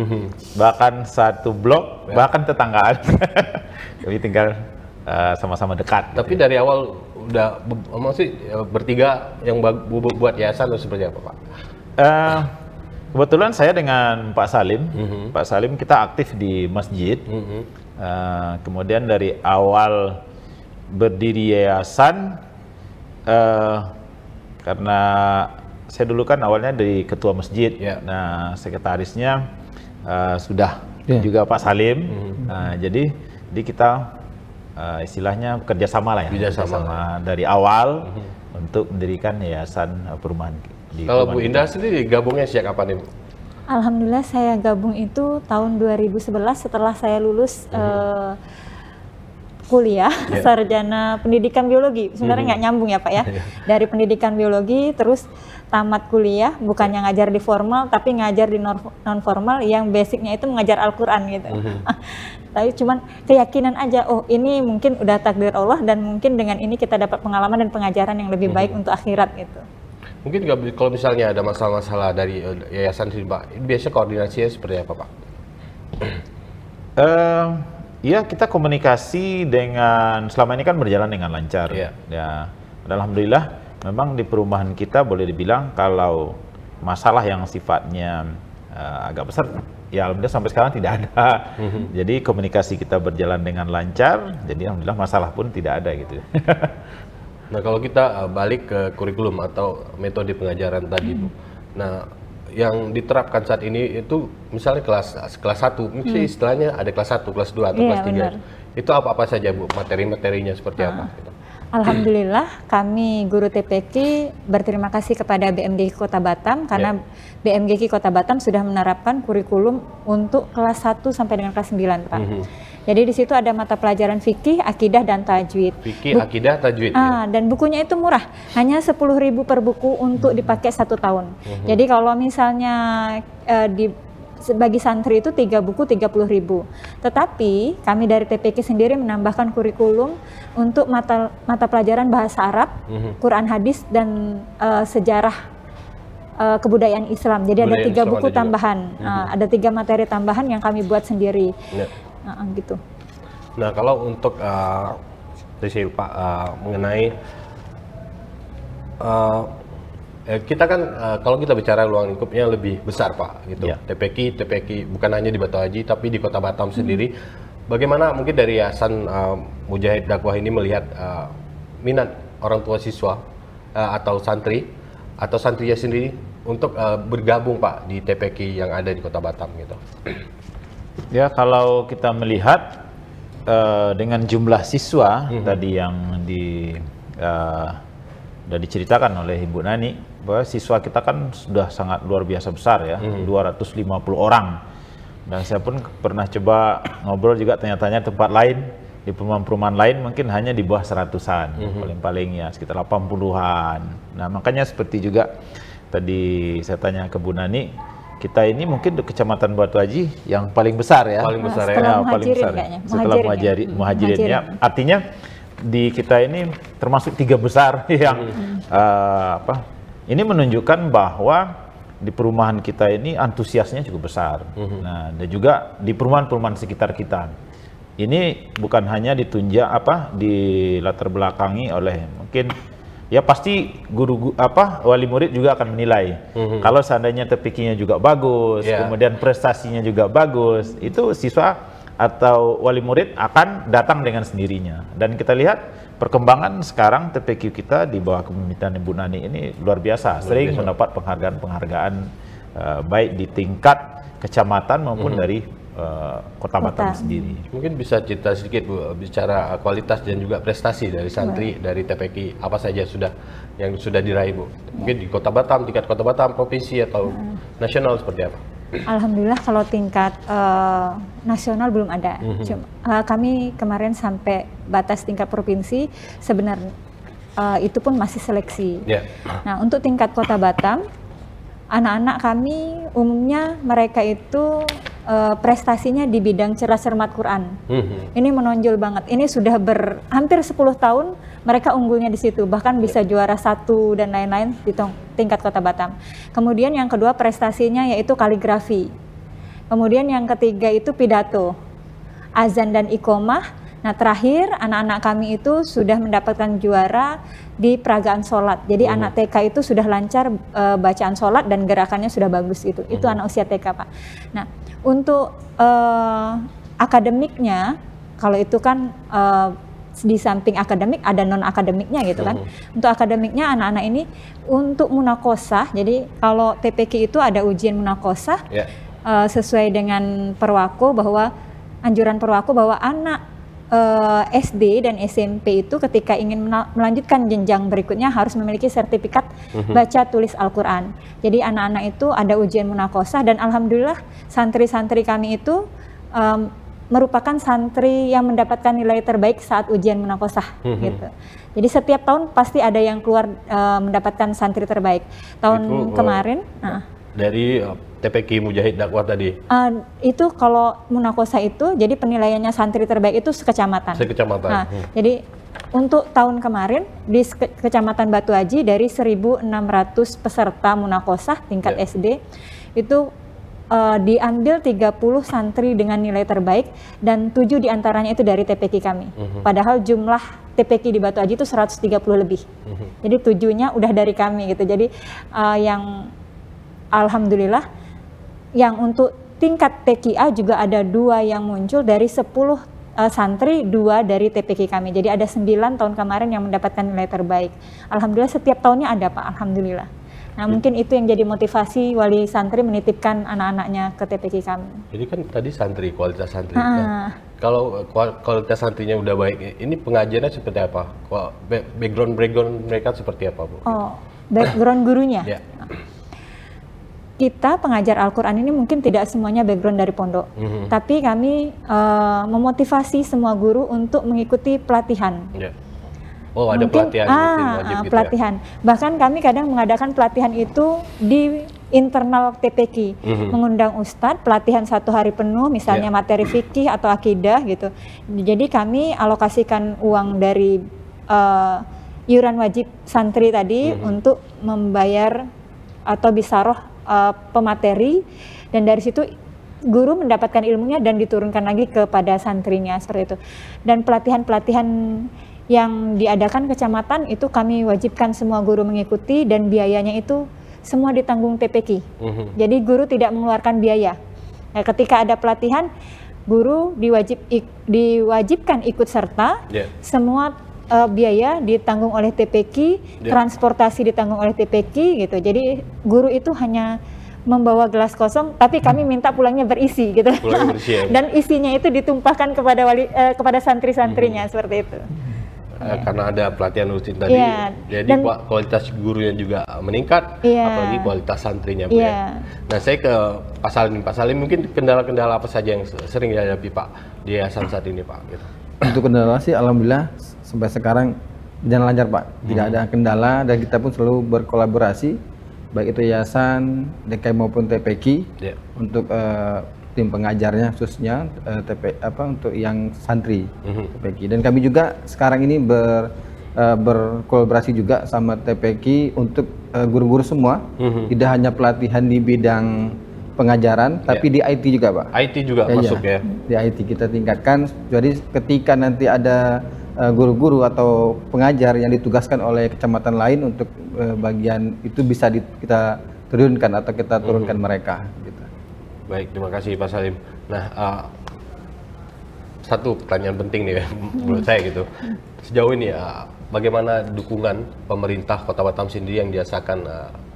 Speaker 3: bahkan satu blok, bahkan tetanggaan. Kami tinggal sama-sama dekat.
Speaker 2: Tapi dari awal udah bertiga yang buat yayasan atau seperti apa Pak?
Speaker 3: Kebetulan saya dengan Pak Salim, Pak Salim kita aktif di masjid. Kemudian dari awal berdiri yayasan, karena saya dulu kan awalnya dari ketua masjid, nah sekretarisnya sudah juga Pak Salim. Jadi kita istilahnya kerjasama lah ya, kerjasama dari awal untuk mendirikan yayasan perumahan.
Speaker 2: Kalau Bu Indah sendiri gabungnya sejak kapan nih Bu?
Speaker 5: Alhamdulillah saya gabung itu tahun 2011 setelah saya lulus kuliah sarjana pendidikan biologi. Sebenarnya nggak nyambung ya Pak ya. Dari pendidikan biologi terus tamat kuliah, bukannya ngajar di formal tapi ngajar di non formal yang basicnya itu mengajar Al-Quran gitu. Tapi cuman keyakinan aja, oh ini mungkin udah takdir Allah dan mungkin dengan ini kita dapat pengalaman dan pengajaran yang lebih baik untuk akhirat gitu.
Speaker 2: Mungkin kalau misalnya ada masalah-masalah dari yayasan sini Pak, biasanya koordinasinya seperti apa Pak?
Speaker 3: Ya kita komunikasi dengan, selama ini kan berjalan dengan lancar. Ya, alhamdulillah memang di perumahan kita boleh dibilang kalau masalah yang sifatnya agak besar, ya alhamdulillah sampai sekarang tidak ada. Jadi komunikasi kita berjalan dengan lancar, jadi alhamdulillah masalah pun tidak ada gitu.
Speaker 2: Nah kalau kita balik ke kurikulum atau metode pengajaran tadi Bu, nah yang diterapkan saat ini itu misalnya kelas 1, mungkin istilahnya ada kelas 1, kelas 2 atau kelas 3. Benar. Itu apa saja Bu, materi-materinya seperti apa?
Speaker 5: Alhamdulillah kami guru TPQ berterima kasih kepada BMGQ Kota Batam karena BMGQ Kota Batam sudah menerapkan kurikulum untuk kelas 1 sampai dengan kelas 9 Pak. Jadi di situ ada mata pelajaran fikih, akidah dan tajwid.
Speaker 2: Fikih, akidah, tajwid.
Speaker 5: Dan bukunya itu murah, hanya 10.000 per buku untuk dipakai 1 tahun. Jadi kalau misalnya bagi santri itu 3 buku 30.000. Tetapi kami dari TPK sendiri menambahkan kurikulum untuk mata pelajaran bahasa Arab, Quran hadis dan sejarah kebudayaan Islam. Jadi ada 3 buku tambahan, ada 3 materi tambahan yang kami buat sendiri. Gitu.
Speaker 2: Nah, kalau untuk Pak mengenai kita kan kalau kita bicara ruang lingkupnya lebih besar Pak, gitu. TPK bukan hanya di Batu Haji tapi di Kota Batam sendiri. Bagaimana mungkin dari Yayasan Mujahid Dakwah ini melihat minat orang tua siswa atau santrinya sendiri untuk bergabung Pak di TPK yang ada di Kota Batam gitu?
Speaker 3: Ya, kalau kita melihat dengan jumlah siswa tadi yang sudah diceritakan oleh Ibu Nani, bahwa siswa kita kan sudah sangat luar biasa besar ya, 250 orang. Dan saya pun pernah coba ngobrol juga tanya-tanya tempat lain, di perumahan-perumahan lain mungkin hanya di bawah 100-an, paling-paling ya sekitar 80-an. Nah, makanya seperti juga tadi saya tanya ke Bu Nani, kita ini mungkin di Kecamatan Batu Haji yang paling besar ya.
Speaker 2: Paling besar
Speaker 5: setelah
Speaker 3: paling besar. Setelah Muhajirin ya. Artinya di kita ini termasuk 3 besar yang ini menunjukkan bahwa di perumahan kita ini antusiasnya cukup besar. Nah, dan juga di perumahan-perumahan sekitar kita. Ini bukan hanya ditunjuk di latar belakangi oleh mungkin ya pasti wali murid juga akan menilai. Kalau seandainya TPK-nya juga bagus, kemudian prestasinya juga bagus, itu siswa atau wali murid akan datang dengan sendirinya. Dan kita lihat perkembangan sekarang TPQ kita di bawah kepemimpinan Ibu Nani ini luar biasa, sering mendapat penghargaan-penghargaan baik di tingkat kecamatan maupun dari Kota Batam sendiri.
Speaker 2: Mungkin bisa cerita sedikit Bu, bicara kualitas dan juga prestasi dari santri dari TPK apa saja yang sudah diraih Bu? Mungkin di Kota Batam, tingkat Kota Batam, provinsi atau nasional seperti apa?
Speaker 5: Alhamdulillah kalau tingkat nasional belum ada. Kami kemarin sampai batas tingkat provinsi, sebenarnya itu pun masih seleksi. Nah, untuk tingkat Kota Batam, anak-anak kami umumnya mereka itu prestasinya di bidang cerdas cermat Quran. Ini menonjol banget. Ini sudah hampir 10 tahun mereka unggulnya di situ, bahkan bisa juara 1 dan lain-lain di tingkat Kota Batam. Kemudian yang kedua prestasinya yaitu kaligrafi. Kemudian yang ketiga itu pidato, azan dan iqomah. Nah, terakhir anak-anak kami itu sudah mendapatkan juara di peragaan sholat. Jadi anak TK itu sudah lancar bacaan sholat dan gerakannya sudah bagus itu. Itu anak usia TK Pak. Nah, untuk akademiknya, kalau itu kan di samping akademik ada non akademiknya gitu kan. Untuk akademiknya anak-anak ini untuk munakosah. Jadi kalau TPK itu ada ujian munakosah sesuai dengan Perwako, bahwa anjuran Perwako bahwa anak SD dan SMP itu ketika ingin melanjutkan jenjang berikutnya harus memiliki sertifikat baca tulis Al-Quran. Jadi anak-anak itu ada ujian munakosah, dan alhamdulillah santri-santri kami itu merupakan santri yang mendapatkan nilai terbaik saat ujian munakosah gitu. Jadi setiap tahun pasti ada yang keluar mendapatkan santri terbaik. Tahun itu, kemarin
Speaker 2: dari TPK Mujahid Dakwah tadi. Itu kalau munakosah itu jadi penilaiannya santri terbaik itu sekecamatan. Sekecamatan.
Speaker 5: Jadi untuk tahun kemarin di Kecamatan Batu Haji dari 1.600 peserta munakosah tingkat SD itu diambil 30 santri dengan nilai terbaik, dan 7 diantaranya itu dari TPK kami. Padahal jumlah TPK di Batu Haji itu 130 lebih. Jadi 7-nya udah dari kami gitu. Jadi yang alhamdulillah yang untuk tingkat TKA juga ada 2 yang muncul dari 10 santri, 2 dari TPK kami. Jadi ada 9 tahun kemarin yang mendapatkan nilai terbaik. Alhamdulillah setiap tahunnya ada Pak, alhamdulillah. Nah, mungkin itu yang jadi motivasi wali santri menitipkan anak-anaknya ke TPK kami.
Speaker 2: Jadi kan tadi santri, kualitas santri. Nah, kalau kualitas santrinya udah baik, ini pengajarannya seperti apa? Background mereka seperti apa, Bu?
Speaker 5: Oh, background gurunya? Kita pengajar Al-Quran ini mungkin tidak semuanya background dari pondok. Tapi kami memotivasi semua guru untuk mengikuti pelatihan.
Speaker 2: Oh, ada
Speaker 5: mungkin,
Speaker 2: pelatihan wajib gitu
Speaker 5: pelatihan. Bahkan kami kadang mengadakan pelatihan itu di internal TPQ, mengundang ustadz, pelatihan 1 hari penuh, misalnya materi fikih atau akidah gitu. Jadi kami alokasikan uang dari iuran wajib santri tadi untuk membayar atau bisaroh pemateri, dan dari situ guru mendapatkan ilmunya dan diturunkan lagi kepada santrinya seperti itu. Dan pelatihan-pelatihan yang diadakan kecamatan itu kami wajibkan semua guru mengikuti, dan biayanya itu semua ditanggung TPQ. Jadi guru tidak mengeluarkan biaya. Nah, ketika ada pelatihan, guru diwajibkan ikut serta. Semua biaya ditanggung oleh TPQ, transportasi ditanggung oleh TPQ gitu. Jadi guru itu hanya membawa gelas kosong, tapi kami minta pulangnya berisi gitu. Dan isinya itu ditumpahkan kepada santri-santrinya seperti itu.
Speaker 2: Karena ada pelatihan rutin tadi, jadi kualitas gurunya juga meningkat, apalagi kualitas santrinya. Nah, saya ke Pak Salim. Pak Salim, mungkin kendala-kendala apa saja yang sering dihadapi Pak di yayasan saat ini, Pak? Gitu.
Speaker 4: Untuk kendala sih, alhamdulillah sampai sekarang jalan lancar, Pak. Tidak ada kendala, dan kita pun selalu berkolaborasi, baik itu yayasan, DKI maupun TPQ, untuk tim pengajarnya khususnya untuk yang santri TPQ. Dan kami juga sekarang ini berkolaborasi juga sama TPQ untuk guru-guru semua, tidak hanya pelatihan di bidang pengajaran, tapi di IT juga, Pak.
Speaker 2: IT juga masuk ya?
Speaker 4: Di IT kita tingkatkan, jadi ketika nanti ada guru-guru atau pengajar yang ditugaskan oleh kecamatan lain untuk bagian itu bisa kita turunkan atau kita turunkan mereka. Gitu.
Speaker 2: Baik, terima kasih Pak Salim. Nah, satu pertanyaan penting nih menurut saya gitu. Sejauh ini bagaimana dukungan pemerintah Kota Batam sendiri yang dirasakan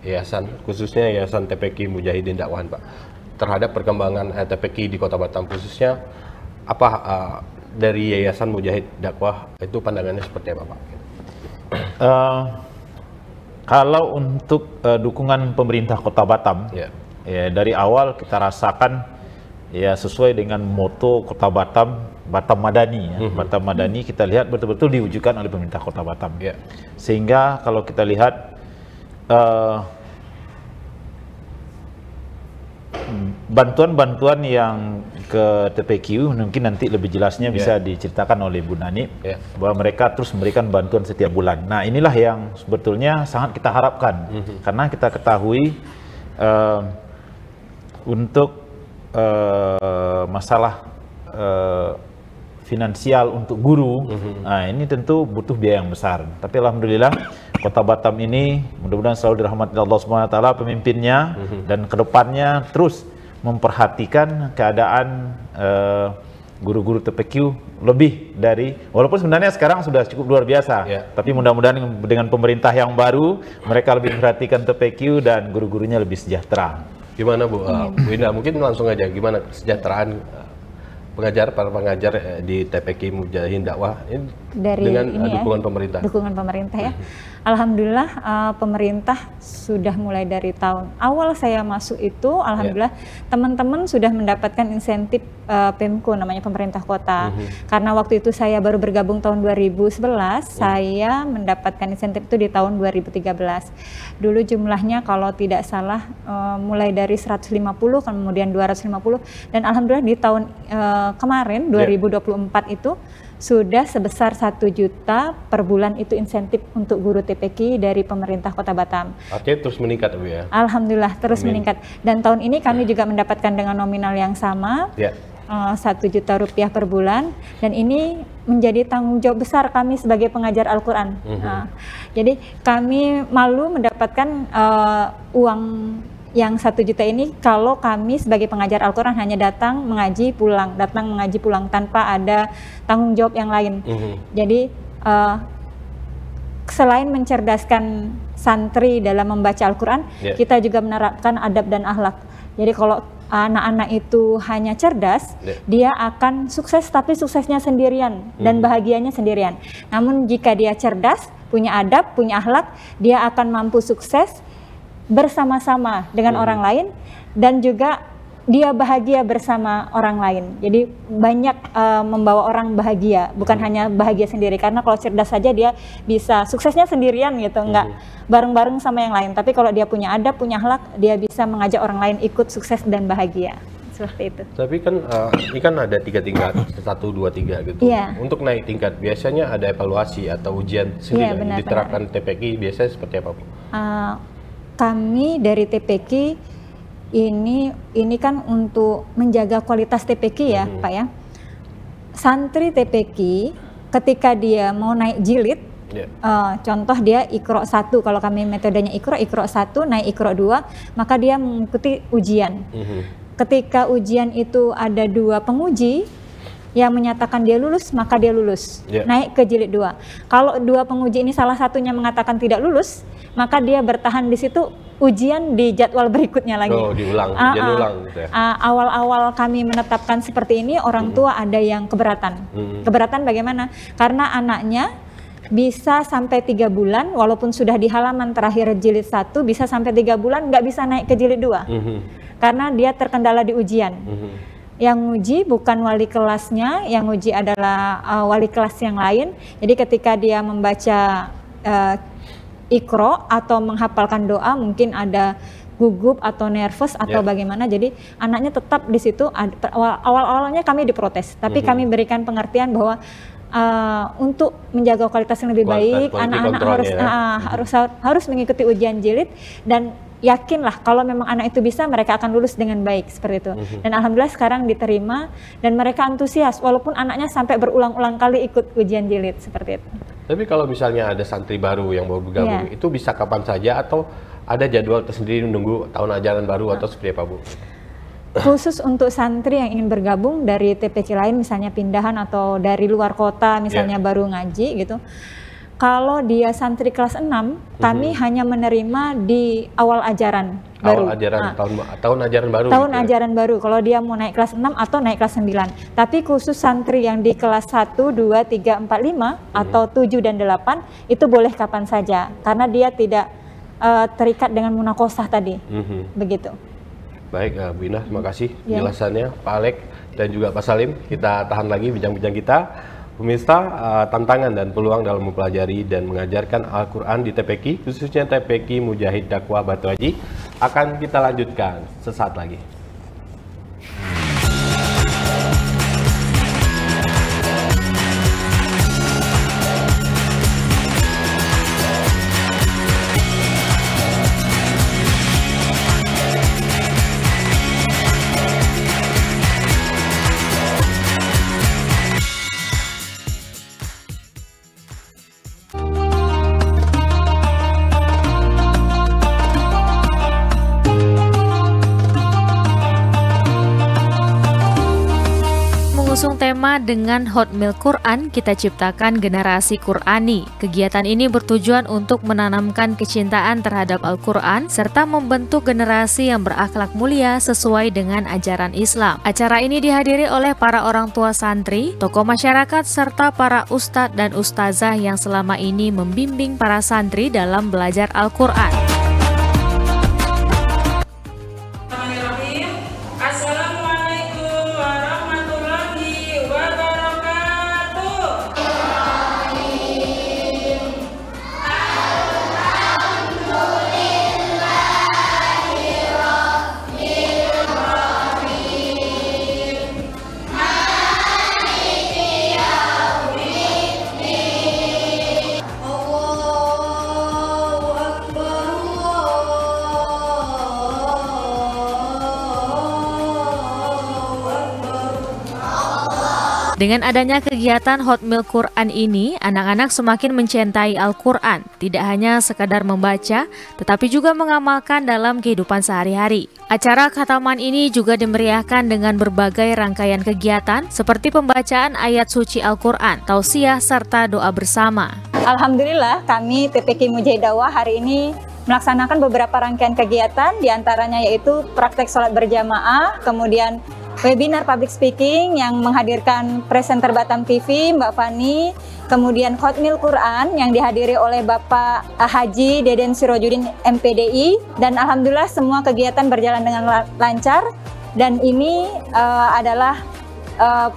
Speaker 2: yayasan, khususnya Yayasan TPQ Mujahidin Dakwahan, Pak, terhadap perkembangan TPQ di Kota Batam, khususnya apa dari Yayasan Mujahid Dakwah itu pandangannya seperti apa, Pak?
Speaker 3: Kalau untuk dukungan pemerintah Kota Batam, ya, dari awal kita rasakan ya sesuai dengan moto Kota Batam, Batam Madani. Ya. Batam Madani kita lihat betul-betul diwujudkan oleh pemerintah Kota Batam. Sehingga kalau kita lihat bantuan-bantuan yang ke TPQ mungkin nanti lebih jelasnya bisa diceritakan oleh Bu Nani, bahwa mereka terus memberikan bantuan setiap bulan. Nah, inilah yang sebetulnya sangat kita harapkan, karena kita ketahui untuk masalah finansial untuk guru, nah ini tentu butuh biaya yang besar. Tapi alhamdulillah Kota Batam ini mudah-mudahan selalu dirahmati Allah SWT, pemimpinnya, dan kedepannya terus memperhatikan keadaan guru-guru TPQ lebih dari, walaupun sebenarnya sekarang sudah cukup luar biasa, tapi mudah-mudahan dengan pemerintah yang baru mereka lebih memperhatikan TPQ dan guru-gurunya lebih sejahtera.
Speaker 2: Gimana Bu Indah, mungkin langsung aja gimana kesejahteraan para pengajar di TPQ Mujahidin Dakwah ini dengan dukungan pemerintah? Dukungan pemerintah ya.
Speaker 5: Alhamdulillah pemerintah sudah mulai dari tahun awal saya masuk itu, alhamdulillah teman-teman sudah mendapatkan insentif PEMKO, namanya pemerintah kota. Karena waktu itu saya baru bergabung tahun 2011, saya mendapatkan insentif itu di tahun 2013. Dulu jumlahnya kalau tidak salah mulai dari 150 kemudian 250, dan alhamdulillah di tahun kemarin 2024 itu sudah sebesar 1 juta per bulan itu insentif untuk guru TPQ dari pemerintah Kota Batam.
Speaker 2: Artinya terus meningkat Bu ya?
Speaker 5: Alhamdulillah terus meningkat. Dan tahun ini kami juga mendapatkan dengan nominal yang sama, 1 juta rupiah per bulan. Dan ini menjadi tanggung jawab besar kami sebagai pengajar Al-Quran. Jadi kami malu mendapatkan uang yang 1 juta ini kalau kami sebagai pengajar Al-Quran hanya datang mengaji pulang tanpa ada tanggung jawab yang lain. Jadi selain mencerdaskan santri dalam membaca Al-Quran, kita juga menerapkan adab dan akhlak. Jadi kalau anak-anak itu hanya cerdas, dia akan sukses, tapi suksesnya sendirian dan bahagianya sendirian. Namun jika dia cerdas, punya adab, punya akhlak, dia akan mampu sukses bersama-sama dengan orang lain, dan juga dia bahagia bersama orang lain. Jadi banyak membawa orang bahagia, bukan hanya bahagia sendiri. Karena kalau cerdas saja dia bisa suksesnya sendirian gitu, nggak bareng-bareng sama yang lain. Tapi kalau dia punya adab, punya akhlak, dia bisa mengajak orang lain ikut sukses dan bahagia. Seperti itu.
Speaker 2: Tapi kan ini kan ada 3 tingkat, 1, 2, 3 gitu.
Speaker 5: Iya.
Speaker 2: Untuk naik tingkat biasanya ada evaluasi atau ujian sendiri
Speaker 5: Iya, benar,
Speaker 2: diterapkan TPQ biasanya seperti apa, Bu?
Speaker 5: Kami dari TPQ ini kan untuk menjaga kualitas TPQ ya, Pak ya. Santri TPQ ketika dia mau naik jilid, contoh dia Iqra 1, kalau kami metodenya Iqra 1, naik Iqra 2, maka dia mengikuti ujian. Ketika ujian itu ada 2 penguji yang menyatakan dia lulus, maka dia lulus, naik ke jilid 2. Kalau 2 penguji ini salah satunya mengatakan tidak lulus, maka dia bertahan di situ, ujian di jadwal berikutnya lagi.
Speaker 2: Oh, diulang, ulang gitu ya.
Speaker 5: Awal-awal kami menetapkan seperti ini, orang tua ada yang keberatan. Keberatan bagaimana? Karena anaknya bisa sampai 3 bulan, walaupun sudah di halaman terakhir jilid 1, bisa sampai 3 bulan nggak bisa naik ke jilid 2. Karena dia terkendala di ujian. Yang nguji bukan wali kelasnya, yang nguji adalah wali kelas yang lain. Jadi ketika dia membaca Iqra atau menghafalkan doa, mungkin ada gugup atau nervous atau bagaimana. Jadi anaknya tetap di situ. Awal-awalnya kami diprotes, tapi kami berikan pengertian bahwa untuk menjaga kualitas yang lebih baik, anak-anak harus mengikuti ujian jilid, dan yakinlah kalau memang anak itu bisa, mereka akan lulus dengan baik seperti itu. Dan alhamdulillah sekarang diterima dan mereka antusias walaupun anaknya sampai berulang-ulang kali ikut ujian jilid seperti itu.
Speaker 2: Tapi kalau misalnya ada santri baru yang baru bergabung, itu bisa kapan saja atau ada jadwal tersendiri menunggu tahun ajaran baru atau seperti apa, Bu?
Speaker 5: Khusus untuk santri yang ingin bergabung dari TPQ lain, misalnya pindahan atau dari luar kota, misalnya baru ngaji gitu. Kalau dia santri kelas 6, kami hanya menerima di awal ajaran baru.
Speaker 2: Awal ajaran, tahun ajaran baru.
Speaker 5: Tahun
Speaker 2: gitu
Speaker 5: ajaran baru, kalau dia mau naik kelas 6 atau naik kelas 9. Tapi khusus santri yang di kelas 1, 2, 3, 4, 5, atau 7 dan 8, itu boleh kapan saja. Karena dia tidak terikat dengan munakosah tadi. Begitu.
Speaker 2: Baik, Bu Inah, terima kasih penjelasannya, Pak Alek dan juga Pak Salim. Kita tahan lagi bincang-bincang kita. Pemirsa, tantangan dan peluang dalam mempelajari dan mengajarkan Al-Quran di TPQ, khususnya TPQ Mujahid Dakwah Batu Haji, akan kita lanjutkan sesaat lagi.
Speaker 6: Mengusung tema dengan Hot Milk Quran, kita ciptakan generasi Qurani. Kegiatan ini bertujuan untuk menanamkan kecintaan terhadap Al-Quran serta membentuk generasi yang berakhlak mulia sesuai dengan ajaran Islam. Acara ini dihadiri oleh para orang tua santri, tokoh masyarakat, serta para ustadz dan ustazah yang selama ini membimbing para santri dalam belajar Al-Quran. Dengan adanya kegiatan Hot Milk Quran ini, anak-anak semakin mencintai Al-Quran, tidak hanya sekadar membaca, tetapi juga mengamalkan dalam kehidupan sehari-hari. Acara khataman ini juga dimeriahkan dengan berbagai rangkaian kegiatan seperti pembacaan ayat suci Al-Quran, tausiah, serta doa bersama.
Speaker 5: Alhamdulillah, kami TPQ Mujahid Dakwah hari ini melaksanakan beberapa rangkaian kegiatan, diantaranya yaitu praktek sholat berjamaah, kemudian webinar public speaking yang menghadirkan presenter Batam TV, Mbak Fani, kemudian Hot Milk Quran yang dihadiri oleh Bapak Haji Deden Sirojudin MPDI, dan alhamdulillah semua kegiatan berjalan dengan lancar. Dan ini adalah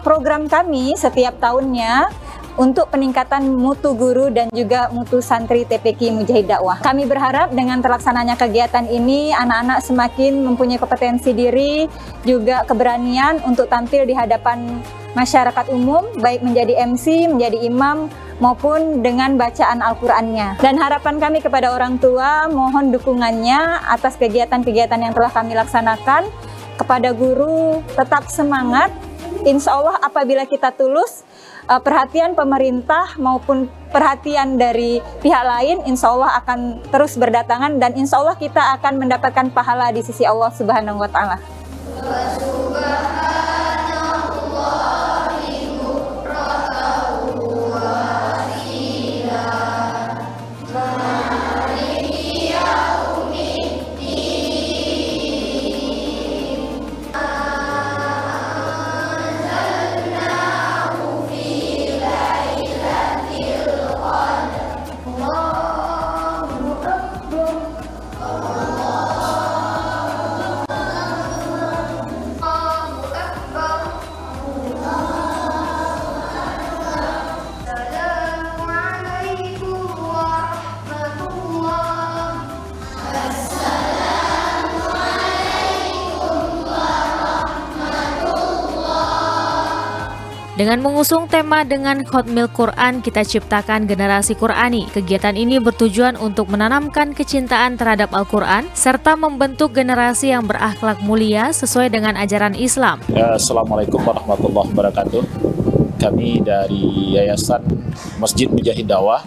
Speaker 5: program kami setiap tahunnya untuk peningkatan mutu guru dan juga mutu santri TPQ Mujahid Dakwah. Kami berharap dengan terlaksananya kegiatan ini, anak-anak semakin mempunyai kompetensi diri, juga keberanian untuk tampil di hadapan masyarakat umum, baik menjadi MC, menjadi imam, maupun dengan bacaan Al-Qur'annya. Dan harapan kami kepada orang tua, mohon dukungannya atas kegiatan-kegiatan yang telah kami laksanakan. Kepada guru, tetap semangat. Insya Allah apabila kita tulus, perhatian pemerintah maupun perhatian dari pihak lain insya Allah akan terus berdatangan, dan insya Allah kita akan mendapatkan pahala di sisi Allah Subhanahu wa Ta'ala.
Speaker 6: Dengan mengusung tema dengan Khatmil Quran, kita ciptakan generasi Qurani. Kegiatan ini bertujuan untuk menanamkan kecintaan terhadap Al-Quran, serta membentuk generasi yang berakhlak mulia sesuai dengan ajaran Islam.
Speaker 3: Assalamualaikum warahmatullahi wabarakatuh. Kami dari Yayasan Masjid Mujahid Dakwah,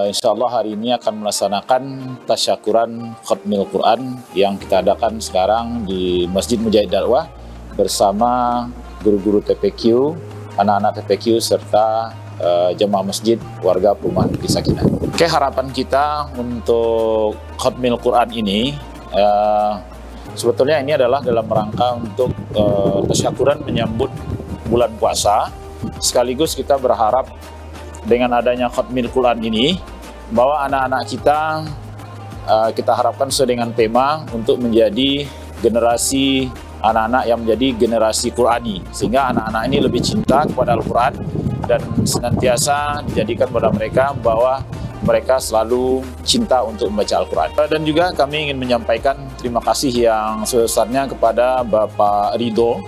Speaker 3: insya Allah hari ini akan melaksanakan tasyakuran Khatmil Quran yang kita adakan sekarang di Masjid Mujahid Dakwah bersama guru-guru TPQ, anak-anak TPQ, serta jemaah masjid warga perumahan Negeri Sakinah. Oke, harapan kita untuk Khatmil Quran ini, sebetulnya ini adalah dalam rangka untuk tasyakuran menyambut bulan puasa. Sekaligus kita berharap dengan adanya Khatmil Quran ini, bahwa anak-anak kita harapkan sesuai dengan tema untuk menjadi generasi anak-anak yang menjadi generasi Qurani, sehingga anak-anak ini lebih cinta kepada Al-Quran dan senantiasa dijadikan pada mereka bahwa mereka selalu cinta untuk membaca Al-Quran. Dan juga kami ingin menyampaikan terima kasih yang sebesarnya kepada Bapak Ridho,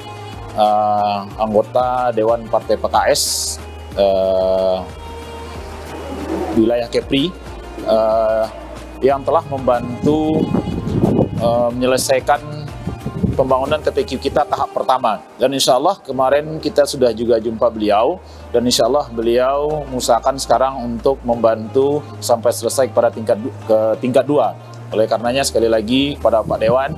Speaker 3: anggota Dewan Partai PKS wilayah Kepri, yang telah membantu menyelesaikan pembangunan TPQ kita tahap pertama. Dan insya Allah kemarin kita sudah juga jumpa beliau, dan insya Allah beliau mengusahakan sekarang untuk membantu sampai selesai pada tingkat 2. Oleh karenanya sekali lagi pada Pak Dewan,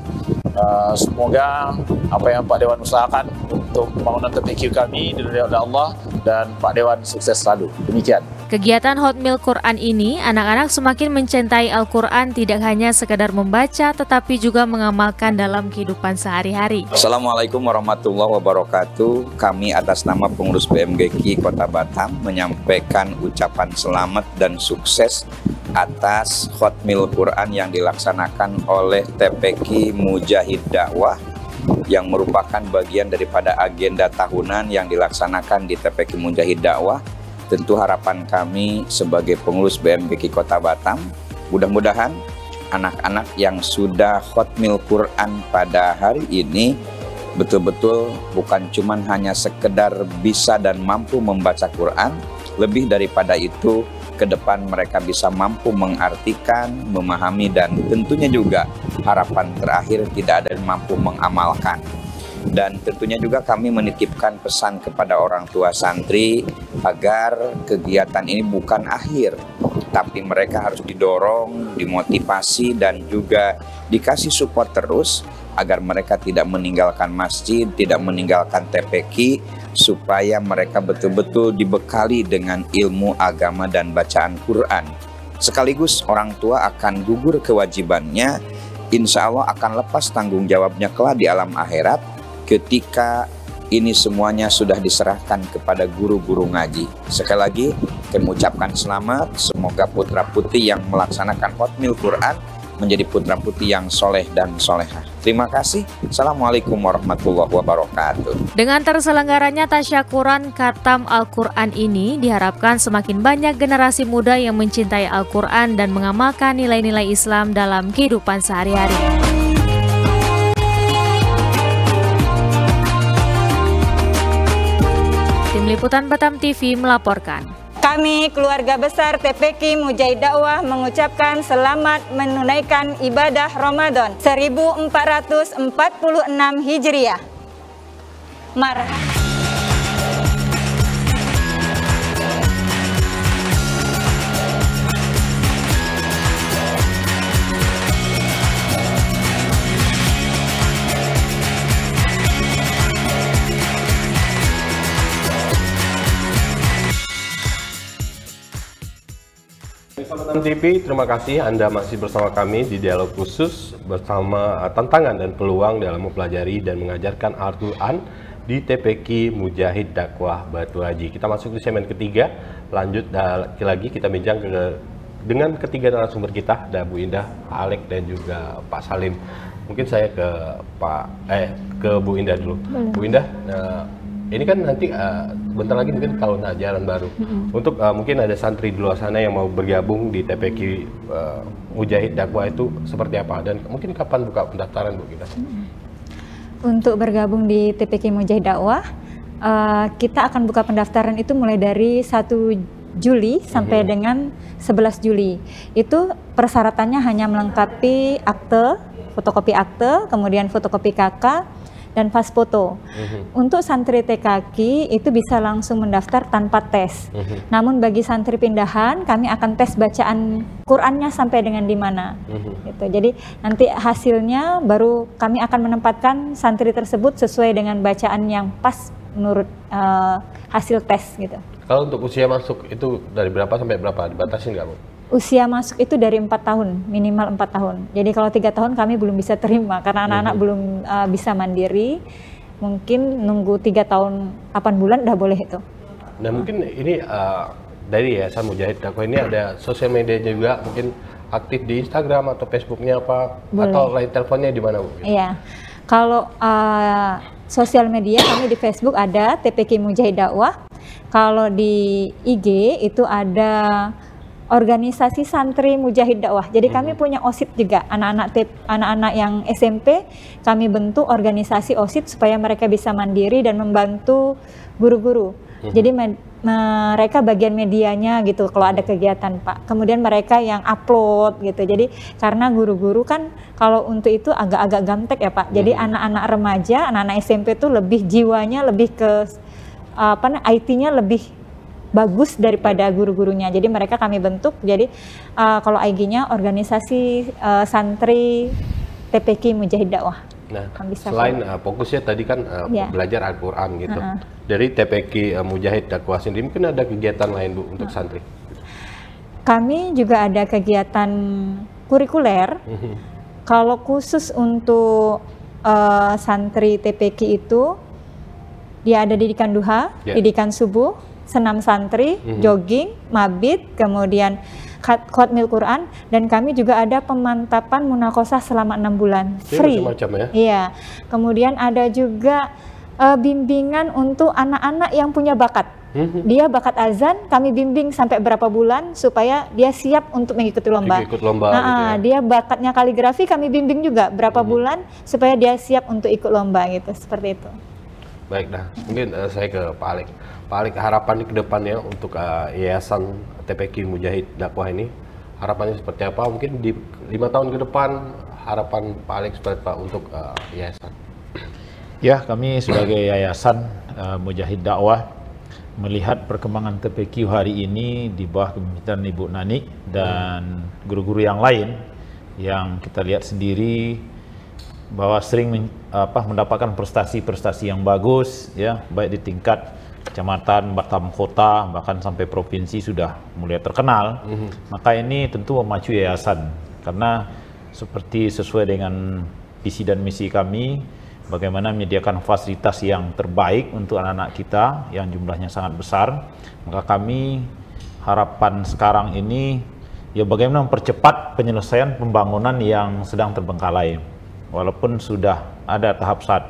Speaker 3: semoga apa yang Pak Dewan usahakan untuk pembangunan TPQ kami diridhoi oleh Allah, dan Pak Dewan sukses selalu. Demikian.
Speaker 6: Kegiatan Khatmil Quran ini, anak-anak semakin mencintai Al-Quran, tidak hanya sekedar membaca, tetapi juga mengamalkan dalam kehidupan sehari-hari.
Speaker 7: Assalamualaikum warahmatullahi wabarakatuh. Kami atas nama pengurus BMGQ Kota Batam menyampaikan ucapan selamat dan sukses atas Khatmil Quran yang dilaksanakan oleh TPQ Mujahid Dakwah, yang merupakan bagian daripada agenda tahunan yang dilaksanakan di TPQ Mujahid Dakwah. Tentu harapan kami sebagai pengurus BMGQ Kota Batam, mudah-mudahan anak-anak yang sudah Khatmil Quran pada hari ini betul-betul bukan cuma hanya sekedar bisa dan mampu membaca Quran, lebih daripada itu ke depan mereka bisa mampu mengartikan, memahami, dan tentunya juga harapan terakhir tidak ada yang mampu mengamalkan. Dan tentunya juga kami menitipkan pesan kepada orang tua santri agar kegiatan ini bukan akhir, tapi mereka harus didorong, dimotivasi, dan juga dikasih support terus agar mereka tidak meninggalkan masjid, tidak meninggalkan TPQ, supaya mereka betul-betul dibekali dengan ilmu agama dan bacaan Quran. Sekaligus orang tua akan gugur kewajibannya, insya Allah akan lepas tanggung jawabnya kelak di alam akhirat, ketika ini semuanya sudah diserahkan kepada guru-guru ngaji. Sekali lagi kami ucapkan selamat, semoga putra-putri yang melaksanakan Khatmil Quran menjadi putra-putri yang soleh dan solehah. Terima kasih. Assalamualaikum warahmatullahi wabarakatuh.
Speaker 6: Dengan terselenggaranya tasyakuran khatam Al-Quran ini, diharapkan semakin banyak generasi muda yang mencintai Al-Quran dan mengamalkan nilai-nilai Islam dalam kehidupan sehari-hari. Tim Liputan Batam TV melaporkan.
Speaker 5: Kami keluarga besar TPQ Mujahid Dakwah mengucapkan selamat menunaikan ibadah Ramadan 1446 Hijriah.
Speaker 2: Batam TV, terima kasih Anda masih bersama kami di dialog khusus bersama tantangan dan peluang dalam mempelajari dan mengajarkan Al-Quran di TPQ Mujahid Dakwah Batu Haji. Kita masuk di segmen ketiga, lanjut lagi kita bincang dengan ketiga narasumber kita, ada Bu Indah, Pak Alek dan juga Pak Salim. Mungkin saya ke Bu Indah dulu. Bu Indah, ini kan nanti bentar lagi mungkin tahun ajaran baru. Untuk mungkin ada santri di luar sana yang mau bergabung di TPQ Mujahid Dakwah itu seperti apa? Dan mungkin kapan buka pendaftaran, Bu kita?
Speaker 5: Untuk bergabung di TPQ Mujahid Dakwah, kita akan buka pendaftaran itu mulai dari 1 Juli sampai dengan 11 Juli. Itu persyaratannya hanya melengkapi akte, fotokopi akte, kemudian fotokopi KK, dan pas foto. Untuk santri TKQ itu bisa langsung mendaftar tanpa tes. Namun bagi santri pindahan kami akan tes bacaan Qur'annya sampai dengan di mana. Gitu. Jadi nanti hasilnya baru kami akan menempatkan santri tersebut sesuai dengan bacaan yang pas menurut hasil tes gitu.
Speaker 2: Kalau untuk usia masuk itu dari berapa sampai berapa? Dibatasin nggak, Bu?
Speaker 5: Usia masuk itu dari 4 tahun, minimal 4 tahun. Jadi kalau 3 tahun kami belum bisa terima karena anak-anak belum bisa mandiri. Mungkin nunggu 3 tahun 8 bulan udah boleh itu.
Speaker 2: Nah mungkin ini dari Yayasan Mujahid Dakwah ini ada sosial medianya juga, mungkin aktif di Instagram atau Facebooknya apa?
Speaker 5: Boleh.
Speaker 2: Atau line teleponnya di mana, Bu?
Speaker 5: Iya, kalau sosial media kami di Facebook ada TPQ Mujahid Dakwah. Kalau di IG itu ada organisasi santri Mujahid Dakwah. Jadi kami punya OSIT juga, anak-anak yang SMP kami bentuk organisasi OSIT supaya mereka bisa mandiri dan membantu guru-guru. Jadi mereka bagian medianya gitu kalau ada kegiatan, Pak. Kemudian mereka yang upload gitu. Jadi karena guru-guru kan kalau untuk itu agak-agak gamtek ya, Pak. Jadi anak-anak remaja, anak-anak SMP itu lebih jiwanya lebih ke IT-nya lebih bagus daripada guru-gurunya. Jadi mereka kami bentuk. Jadi kalau IG-nya organisasi santri TPQ Mujahid Dakwah.
Speaker 2: Nah, selain fokusnya tadi kan belajar Al-Quran gitu. Dari TPQ Mujahid Dakwah sendiri mungkin ada kegiatan lain, Bu, untuk santri?
Speaker 5: Kami juga ada kegiatan kurikuler. Kalau khusus untuk santri TPQ itu dia ada didikan duha, didikan subuh, senam santri, jogging, mabit, kemudian khatmil Quran, dan kami juga ada pemantapan munakosah selama 6 bulan free.
Speaker 2: Macam-macam ya?
Speaker 5: Iya. Kemudian ada juga bimbingan untuk anak-anak yang punya bakat. Dia bakat azan, kami bimbing sampai berapa bulan supaya dia siap untuk mengikuti lomba.
Speaker 2: Ikut lomba gitu ya?
Speaker 5: Dia bakatnya kaligrafi, kami bimbing juga berapa bulan supaya dia siap untuk ikut lomba gitu, seperti itu.
Speaker 2: Baik, nah mungkin saya ke Pak Alek. Pak Alek, harapan ke depannya untuk Yayasan TPQ Mujahid Dakwah ini, harapannya seperti apa? Mungkin di 5 tahun ke depan, harapan Pak Alek seperti apa untuk Yayasan?
Speaker 3: Ya, kami sebagai Yayasan Mujahid Dakwah melihat perkembangan TPQ hari ini di bawah kepemimpinan Ibu Nani dan guru-guru yang lain yang kita lihat sendiri bahwa sering mendapatkan prestasi-prestasi yang bagus, ya, baik di tingkat kecamatan, Batam kota, bahkan sampai provinsi sudah mulai terkenal. Maka ini tentu memacu yayasan, karena sesuai dengan visi dan misi kami, bagaimana menyediakan fasilitas yang terbaik untuk anak-anak kita yang jumlahnya sangat besar. Maka kami harapan sekarang ini ya bagaimana mempercepat penyelesaian pembangunan yang sedang terbengkalai. Walaupun sudah ada tahap 1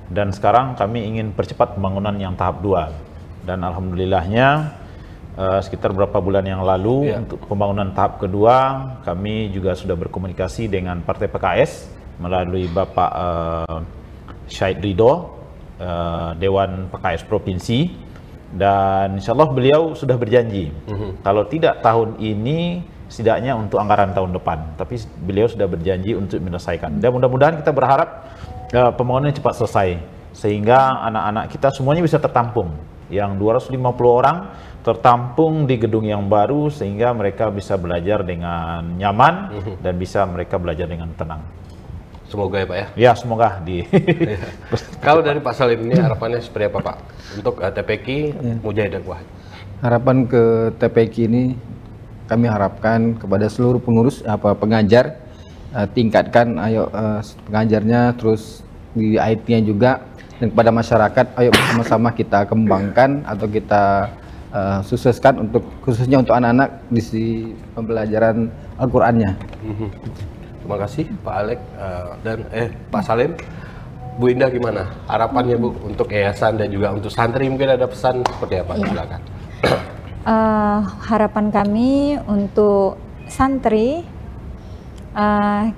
Speaker 3: dan sekarang kami ingin percepat pembangunan yang tahap 2. Dan alhamdulillahnya sekitar beberapa bulan yang lalu untuk pembangunan tahap kedua kami juga sudah berkomunikasi dengan Partai PKS melalui Bapak Syahid Ridho, Dewan PKS Provinsi, dan insya Allah beliau sudah berjanji kalau tidak tahun ini setidaknya untuk anggaran tahun depan, tapi beliau sudah berjanji untuk menyelesaikan. Dan mudah-mudahan kita berharap pembangunan cepat selesai sehingga anak-anak kita semuanya bisa tertampung, yang 250 orang tertampung di gedung yang baru sehingga mereka bisa belajar dengan nyaman dan bisa mereka belajar dengan tenang.
Speaker 2: Semoga ya Pak ya.
Speaker 3: Ya, semoga
Speaker 2: Kalau dari Pak Salim ini harapannya seperti apa Pak untuk TPQ Mujahid Dakwah?
Speaker 4: Harapan ke TPQ ini kami harapkan kepada seluruh pengurus pengajar, tingkatkan pengajarnya, terus di IT-nya juga, dan kepada masyarakat ayo bersama-sama kita kembangkan atau kita sukseskan untuk khususnya untuk anak-anak di pembelajaran Al-Qur'annya.
Speaker 2: Terima kasih Pak Alek dan Pak Salim. Bu Indah gimana harapannya Bu untuk yayasan dan juga untuk santri, mungkin ada pesan seperti apa? Silakan.
Speaker 5: Harapan kami untuk santri,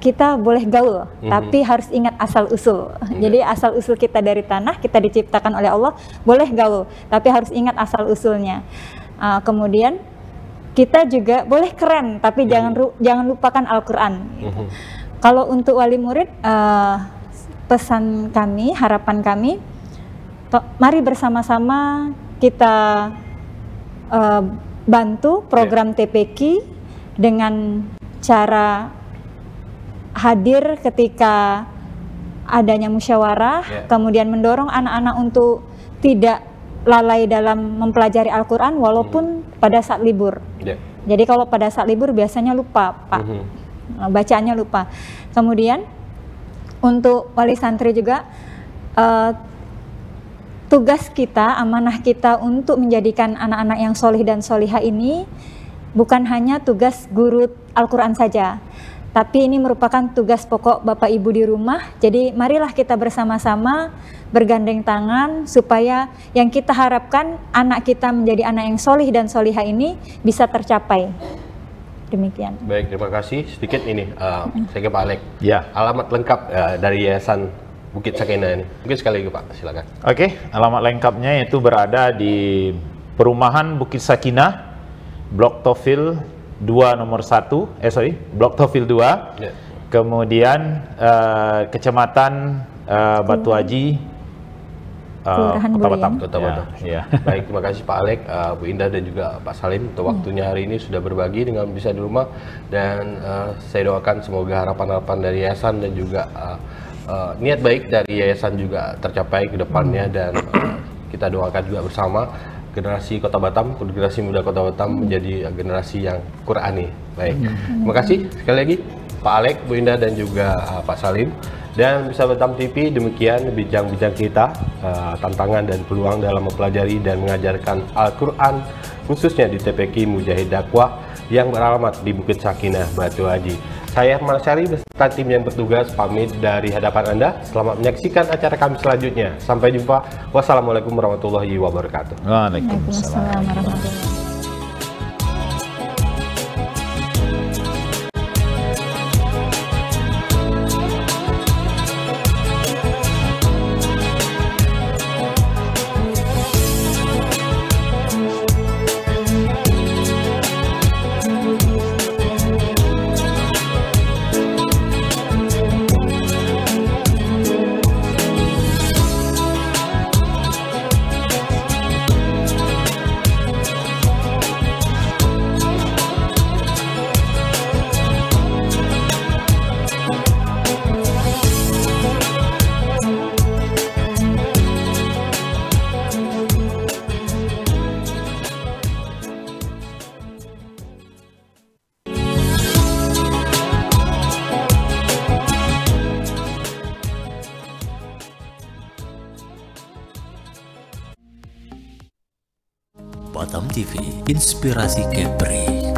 Speaker 5: kita boleh gaul, tapi harus ingat asal usul. Jadi asal usul kita dari tanah, kita diciptakan oleh Allah, boleh gaul, tapi harus ingat asal usulnya. Kemudian kita juga boleh keren, tapi jangan lupakan Al-Quran. Gitu. Kalau untuk wali murid, pesan kami, harapan kami, mari bersama-sama kita bantu program TPQ dengan cara hadir ketika adanya musyawarah, kemudian mendorong anak-anak untuk tidak lalai dalam mempelajari Al-Quran walaupun pada saat libur. Jadi kalau pada saat libur biasanya lupa Pak, bacaannya lupa. Kemudian untuk wali santri juga, tugas kita, amanah kita untuk menjadikan anak-anak yang solih dan solihah ini bukan hanya tugas guru Al-Quran saja, tapi ini merupakan tugas pokok Bapak Ibu di rumah. Jadi marilah kita bersama-sama bergandeng tangan supaya yang kita harapkan anak kita menjadi anak yang solih dan solihah ini bisa tercapai. Demikian.
Speaker 2: Baik, terima kasih. Sedikit ini, saya ke Pak Alek.
Speaker 3: Ya.
Speaker 2: Alamat lengkap dari Yayasan Bukit Sakinah ini. Mungkin sekali lagi Pak, silakan.
Speaker 3: Oke, alamat lengkapnya itu berada di Perumahan Bukit Sakinah, Blok Tofil 2 nomor 1, Blok Tofil 2, kemudian Kecamatan Batu Haji, Kota Batam.
Speaker 2: Ya. Baik, terima kasih Pak Alek, Bu Indah dan juga Pak Salim untuk waktunya hari ini sudah berbagi dengan bisa di rumah, dan saya doakan semoga harapan-harapan dari yayasan dan juga niat baik dari yayasan juga tercapai ke depannya, dan kita doakan juga bersama generasi Kota Batam, generasi muda Kota Batam menjadi generasi yang Qur'ani. Baik, terima kasih sekali lagi Pak Alek, Bu Indah dan juga Pak Salim. Dan bisa Batam TV, demikian bincang-bincang kita, tantangan dan peluang dalam mempelajari dan mengajarkan Al-Quran khususnya di TPQ Mujahid Dakwah yang beralamat di Bukit Sakinah, Batu Haji. Saya Herman Syari beserta tim yang bertugas pamit dari hadapan Anda. Selamat menyaksikan acara kami selanjutnya. Sampai jumpa. Wassalamualaikum warahmatullahi wabarakatuh.
Speaker 5: Waalaikumsalam warahmatullahi wabarakatuh.
Speaker 1: Batam TV, inspirasi Kepri.